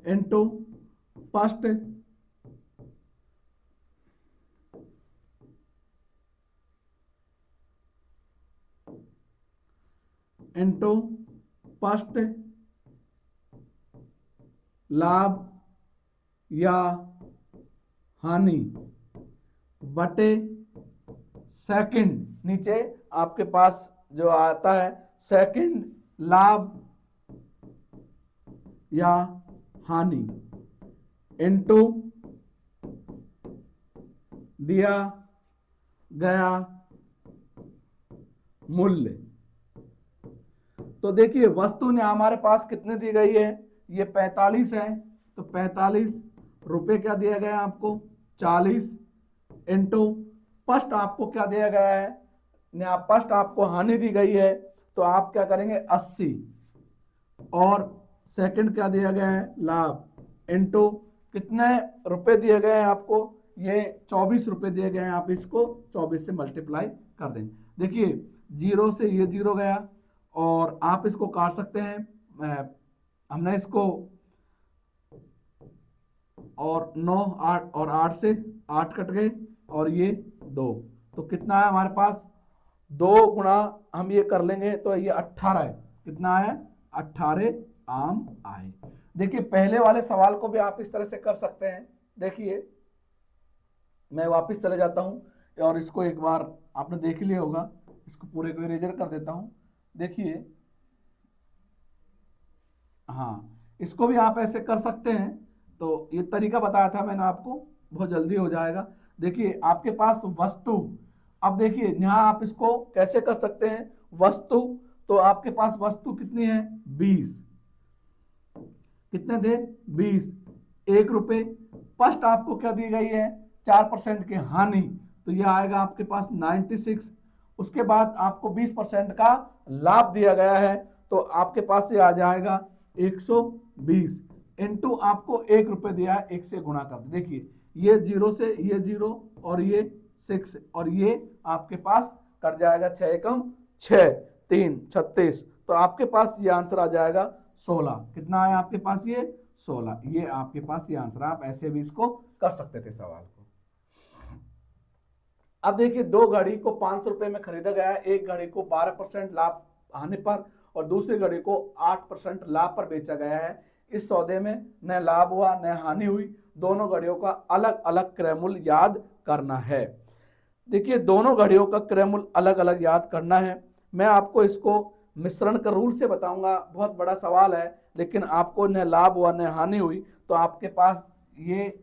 इंटू फर्स्ट इंटू फर्स्ट लाभ या हानि बटे सेकंड, नीचे आपके पास जो आता है सेकंड लाभ या हानि इंटू दिया गया मूल्य। तो देखिए वस्तु ने हमारे पास कितने दी गई है, ये 45 है, तो 45 रुपए क्या दिया गया है आपको, 40 इंटू फर्स्ट आपको क्या दिया गया है, फर्स्ट आपको हानि दी गई है तो आप क्या करेंगे 80, और सेकंड क्या दिया गया है लाभ इंटू कितने रुपए दिए गए हैं आपको, ये 24 रुपए दिए गए हैं, आप इसको 24 से मल्टीप्लाई कर देंगे। देखिए जीरो से ये जीरो गया और आप इसको काट सकते हैं, हमने इसको और 9 8 और 8 से 8 कट गए और ये 2, तो कितना है हमारे पास 2 गुणा हम ये कर लेंगे तो ये 18 है, कितना है 18 आम आए। देखिए पहले वाले सवाल को भी आप इस तरह से कर सकते हैं। देखिए मैं वापस चले जाता हूं और इसको एक बार आपने देख लिया होगा, इसको पूरे को इरेजर कर देता हूं। देखिए हाँ, इसको भी आप ऐसे कर सकते हैं, तो ये तरीका बताया था मैंने आपको, बहुत जल्दी हो जाएगा। देखिए आपके पास वस्तु, अब देखिए यहाँ आप इसको कैसे कर सकते हैं, वस्तु तो आपके पास वस्तु कितनी है 20, कितने थे 20, 1 रुपए, फर्स्ट आपको क्या दी गई है 4% की हानि, तो ये आएगा आपके पास 96, उसके बाद आपको 20% का लाभ दिया गया है तो आपके पास ये आ जाएगा 120 इंटू आपको 1 रुपए दिया है, 1 से गुणा कर दो। देखिए ये 0 से ये 0 और ये 6 और ये आपके पास कट जाएगा 6 एकम 6 3 36, तो आपके पास ये आंसर आ जाएगा 16। कितना है आपके पास ये 16, ये आपके पास ये आंसर। आप ऐसे भी इसको कर सकते थे सवाल को। अब देखिए 2 घड़ी को 500 रुपए में खरीदा गया है, एक घड़ी को 12% लाभ आने पर और दूसरी घड़ी को 8% लाभ पर बेचा गया है। इस सौदे में न लाभ हुआ न हानि हुई, दोनों घड़ियों का अलग अलग क्रय मूल्य याद करना है। देखिए दोनों घड़ियों का क्रय मूल्य अलग अलग याद करना है। मैं आपको इसको मिश्रण का रूल से बताऊंगा, बहुत बड़ा सवाल है, लेकिन आपको न लाभ हुआ न हानि हुई तो आपके पास ये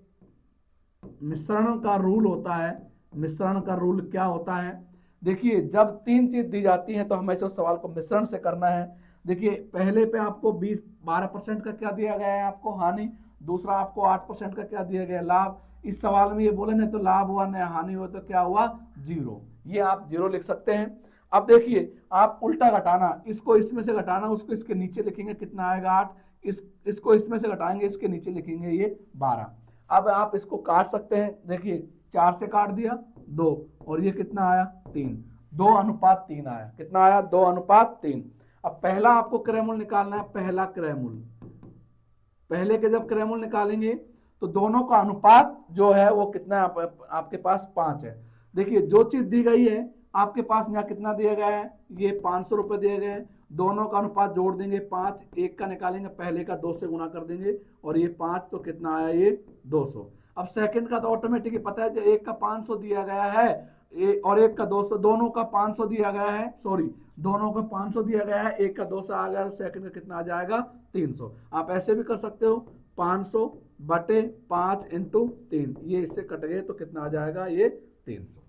मिश्रण का रूल होता है। मिश्रण का रूल क्या होता है, देखिए जब 3 चीज दी जाती हैं तो हमेशा उस सवाल को मिश्रण से करना है। देखिए पहले पे आपको 12% का क्या दिया गया है आपको हानि, दूसरा आपको 8% का क्या दिया गया लाभ। इस सवाल में ये बोले ना तो लाभ हुआ न हानि हुआ तो क्या हुआ 0, ये आप 0 लिख सकते हैं। अब देखिए आप उल्टा घटाना, इसको इसमें से घटाना, उसको इसके नीचे लिखेंगे कितना आएगा 8, इसको इसमें से घटाएंगे इसके नीचे लिखेंगे ये 12। अब आप इसको काट सकते हैं, देखिए 4 से काट दिया 2 और ये कितना आया 3, 2:3 आया, कितना आया 2:3। अब पहला आपको क्रय मूल्य निकालना है, पहला क्रय मूल्य, पहले के जब क्रय मूल्य निकालेंगे तो दोनों का अनुपात जो है वो कितना आपके पास 5 है। देखिए जो चीज दी गई है आपके पास यहाँ कितना दिया गया है, ये 500 रुपए दिए गए हैं, दोनों का अनुपात जोड़ देंगे 5, एक का निकालेंगे पहले का 2 से गुणा कर देंगे और ये 5 तो कितना आया ये 200। अब सेकंड का तो ऑटोमेटिकली पता है, जो एक का 500 दिया गया है और एक का 200, दोनों का 500 दिया गया है, सॉरी दोनों का 500 दिया गया है, एक का 200 आ गया, सेकंड का कितना आ जाएगा 300। आप ऐसे भी कर सकते हो 500/5 × 3, ये इससे कट गए तो कितना आ जाएगा ये 300।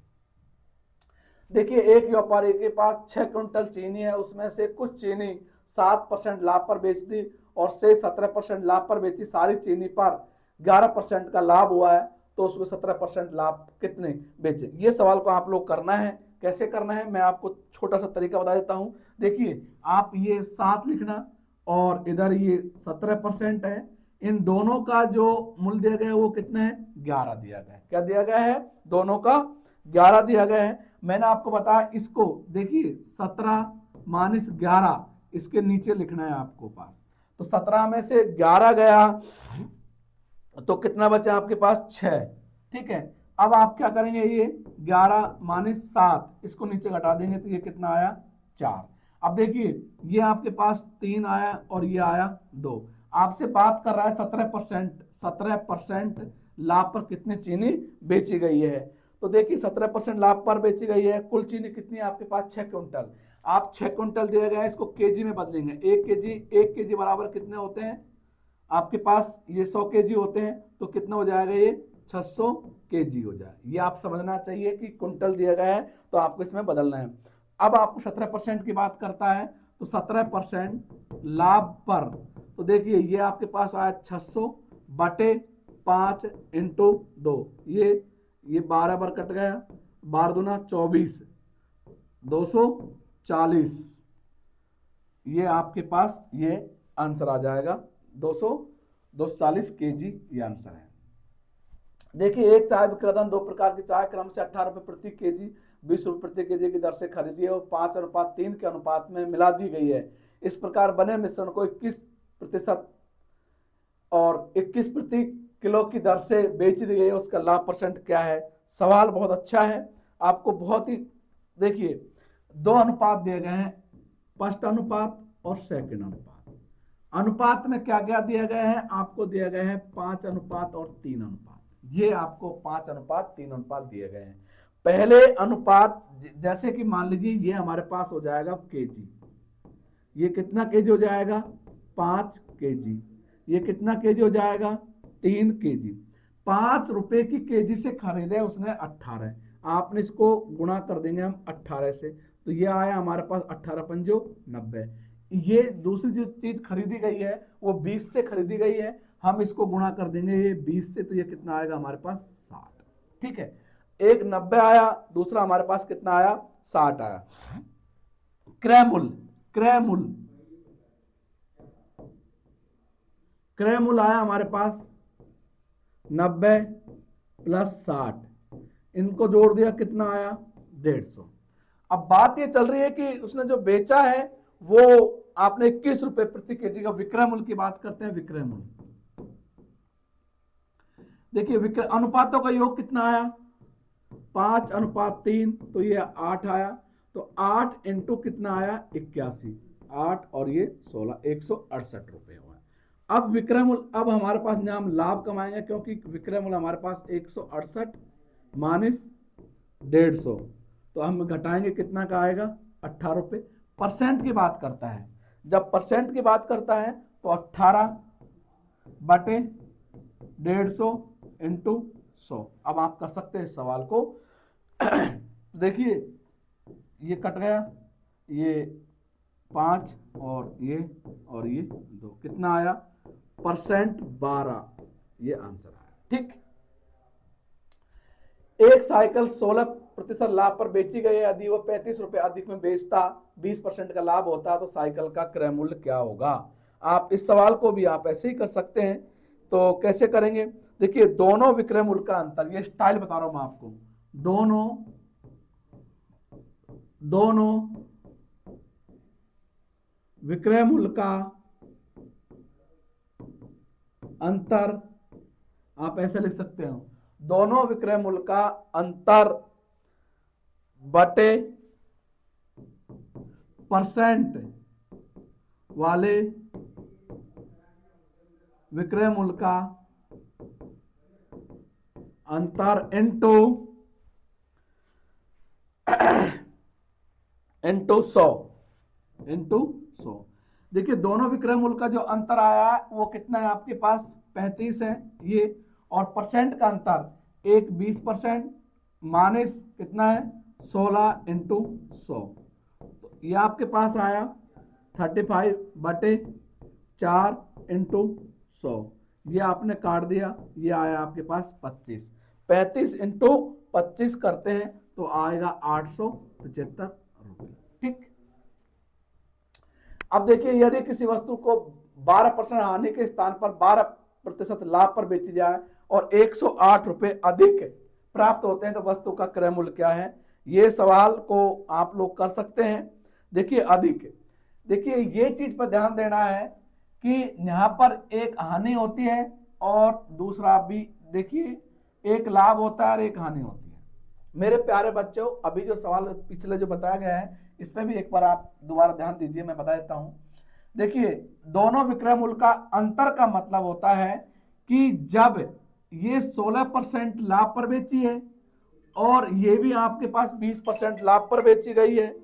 देखिए एक व्यापारी के पास 6 क्विंटल चीनी है, उसमें से कुछ चीनी 7% लाभ पर बेच दी और से 17% लाभ पर बेची, सारी चीनी पर 11% का लाभ हुआ है तो उसमें 17% लाभ कितने बेचे। ये सवाल को आप लोग करना है, कैसे करना है मैं आपको छोटा सा तरीका बता देता हूं। देखिए आप ये 7 लिखना और इधर ये 17% है, इन दोनों का जो मूल्य दिया गया है वो कितना है 11 दिया गया है। क्या दिया गया है, दोनों का 11 दिया गया है। मैंने आपको बताया इसको देखिए 17 - 11 इसके नीचे लिखना है आपको पास, तो 17 में से 11 गया तो कितना बचा आपके पास 6, ठीक है। अब आप क्या करेंगे, ये 11 - 7 इसको नीचे घटा देंगे तो ये कितना आया 4। अब देखिए ये आपके पास 3 आया और ये आया 2। आपसे बात कर रहा है 17% लाभ पर कितनी चीनी बेची गई है। तो देखिए 17% लाभ पर बेची गई है, कुल चीनी कितनी है आपके पास 6 क्विंटल। आप 6 क्विंटल दिया गया है, इसको केजी में बदलेंगे। 1 केजी बराबर कितने होते हैं आपके पास, ये 100 केजी होते हैं, तो कितना हो जाएगा ये 600 kg हो जाए। ये आप समझना चाहिए कि कुंटल दिया गया है तो आपको इसमें बदलना है। अब आपको 17% की बात करता है तो 17% लाभ पर, तो देखिए ये आपके पास आया 600 बटे 5 इंटू 2, ये 12 बार कट गया, 12 दूना 24, 240, ये आपके पास ये आंसर आ जाएगा 240 kg, ये आंसर है। देखिए एक चाय विक्रयधन 2 प्रकार की चाय क्रम से 18 रुपए प्रति केजी, 20 रुपए प्रति केजी की दर से खरीदी है और 5:3 के अनुपात में मिला दी गई है। इस प्रकार बने मिश्रण को 21% और 21 प्रति किलो की दर से बेच दी गई है। उसका लाभ परसेंट क्या है? सवाल बहुत अच्छा है, आपको बहुत ही, देखिए 2 अनुपात दिए गए हैं, फर्स्ट अनुपात और सेकंड अनुपात। अनुपात में क्या क्या दिया गया है? आपको दिया गया है 5 अनुपात और 3 अनुपात। ये आपको 5 अनुपात 3 अनुपात दिए गए हैं। पहले अनुपात जैसे कि मान लीजिए ये हमारे पास हो जाएगा केजी, ये कितना केजी हो जाएगा? 5 केजी। ये कितना केजी हो जाएगा? 3 केजी। 5 रुपए की केजी से खरीदे उसने 18, आपने इसको गुणा कर देंगे हम 18 से, तो ये आया हमारे पास 18 पंजो 90। ये दूसरी जो चीज खरीदी गई है वो 20 से खरीदी गई है, हम इसको गुणा कर देंगे ये 20 से, तो ये कितना आएगा हमारे पास? 60। ठीक है, एक 90 आया, दूसरा हमारे पास कितना आया? 60 आया। क्रय मूल्य आया हमारे पास 90 प्लस 60, इनको जोड़ दिया, कितना आया? 150। अब बात ये चल रही है कि उसने जो बेचा है वो आपने 21 रुपए प्रति केजी का विक्रय मूल्य की बात करते हैं। विक्रय मूल्य देखिए, विक्रय अनुपातों का योग कितना आया? 5:3, तो ये 8 आया, तो 8 इंटू कितना आया? 81, 8 और ये 16, 168 रुपए हुआ। अब विक्रय मूल्य, अब हमारे पास हम लाभ कमाएंगे क्योंकि विक्रय मूल्य हमारे पास 168 माइनस 150, तो हम घटाएंगे, कितना का आएगा? 18 रुपए। परसेंट की बात करता है, जब परसेंट की बात करता है तो 18 बटे 150 इंटू 100। अब आप कर सकते हैं इस सवाल को। देखिए ये कट गया, ये 5 और ये 2, कितना आया? परसेंट 12, ये आंसर आया। ठीक, एक साइकिल 16% लाभ पर बेची गई है, यदि वो 35 रुपए अधिक में बेचता, 20% का लाभ होता, तो साइकिल का क्रय मूल्य क्या होगा? आप इस सवाल को भी आप ऐसे ही कर सकते हैं। तो कैसे करेंगे? देखिए दोनों विक्रय मूल्य का अंतर, ये स्टाइल बता रहा हूं मैं आपको, दोनों विक्रय मूल्य का अंतर, आप ऐसे लिख सकते हो, दोनों विक्रय मूल्य का अंतर बटे परसेंट वाले विक्रय मूल्य का अंतर इंटू 100। देखिए दोनों विक्रय मूल्य का जो अंतर आया है वो कितना है आपके पास? 35 है ये, और परसेंट का अंतर एक 20% माइनस कितना है? 16 इंटू 100, तो ये आपके पास आया 35 बटे 4 इंटू 100, ये आपने काट दिया, ये आया आपके पास 25। 35 इंटू 25 करते हैं तो आएगा 875 रुपये। ठीक, अब देखिए यदि किसी वस्तु को 12% हानि के स्थान पर 12% लाभ पर बेची जाए और 108 रुपए अधिक प्राप्त होते हैं तो वस्तु का क्रय मूल्य क्या है? ये सवाल को आप लोग कर सकते हैं। देखिए अधिक, देखिए ये चीज पर ध्यान देना है कि यहाँ पर एक हानि होती है और दूसरा भी, देखिए एक लाभ होता है और एक हानि होती है। मेरे प्यारे बच्चों, अभी जो सवाल पिछले जो बताया गया है इस पर भी एक बार आप दोबारा ध्यान दीजिए, मैं बता देता हूं। देखिए दोनों विक्रय मूल्य का अंतर का मतलब होता है कि जब ये 16% लाभ पर बेची है और ये भी आपके पास 20% लाभ पर बेची गई है,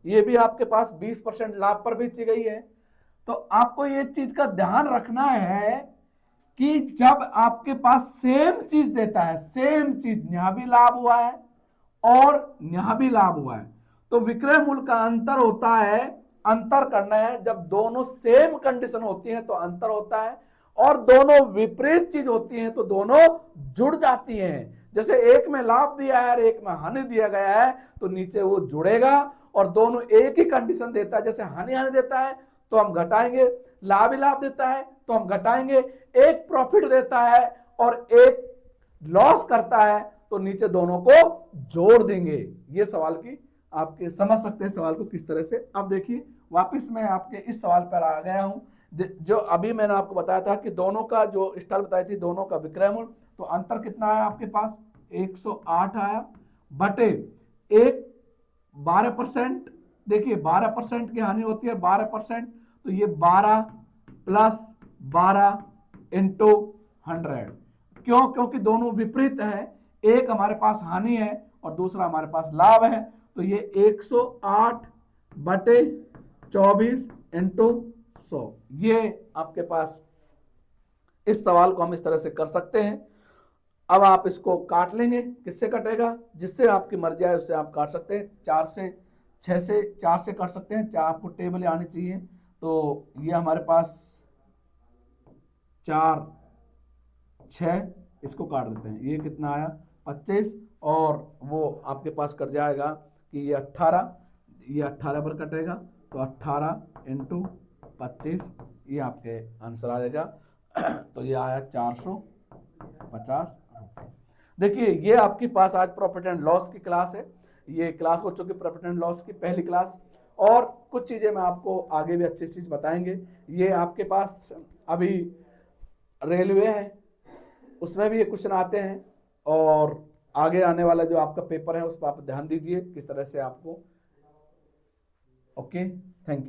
ये भी आपके पास 20% लाभ पर बेची गई है, तो आपको ये चीज का ध्यान रखना है कि जब आपके पास सेम चीज देता है, सेम चीज, यहां भी लाभ हुआ है और यहां भी लाभ हुआ है, तो विक्रय मूल्य का अंतर होता है, अंतर करना है जब दोनों सेम कंडीशन होती है तो अंतर होता है, और दोनों विपरीत चीज होती है तो दोनों जुड़ जाती हैं। जैसे एक में लाभ दिया है और एक में हानि दिया गया है तो नीचे वो जुड़ेगा, और दोनों एक ही कंडीशन देता है, जैसे हानि हानि देता है तो हम घटाएंगे, लाभ ही लाभ देता है तो हम घटाएंगे, एक प्रॉफिट देता है और एक लॉस करता है तो नीचे दोनों को जोड़ देंगे। ये सवाल की आपके समझ सकते हैं सवाल को किस तरह से। अब देखिए वापस मैं आपके इस सवाल पर आ गया हूं, जो अभी मैंने आपको बताया था कि दोनों का जो स्टाइल बताई थी, दोनों का विक्रय मूल्य, तो अंतर कितना आया आपके पास 108 आया, बटे एक 12%, देखिए 12% की हानि होती है 12%, तो ये 12 प्लस 12 इंटू 100, क्यों? क्योंकि दोनों विपरीत है, एक हमारे पास हानि है और दूसरा हमारे पास लाभ है, तो ये 108 बटे 24 इंटू 100, ये आपके पास इस सवाल को हम इस तरह से कर सकते हैं। अब आप इसको काट लेंगे, किससे कटेगा? जिससे आपकी मर्जी आए उससे आप काट सकते हैं, 4 से 6 से 4 से काट सकते हैं, आपको टेबल आनी चाहिए, तो ये हमारे पास 4 6, इसको काट देते हैं, ये कितना आया 25, और वो आपके पास कट जाएगा कि ये 18, ये 18 पर कटेगा, तो 18 इंटू 25, ये आपके आंसर आ जाएगा। तो ये आया 450। देखिए ये आपके पास आज प्रॉफिट एंड लॉस की क्लास है, ये क्लास हो चुकी प्रॉफिट एंड लॉस की पहली क्लास, और कुछ चीजें मैं आपको आगे भी अच्छी चीज बताएंगे। ये आपके पास अभी रेलवे है, उसमें भी ये क्वेश्चन आते हैं, और आगे आने वाला जो आपका पेपर है उस पर आप ध्यान दीजिए किस तरह से आपको। Okay, thank you.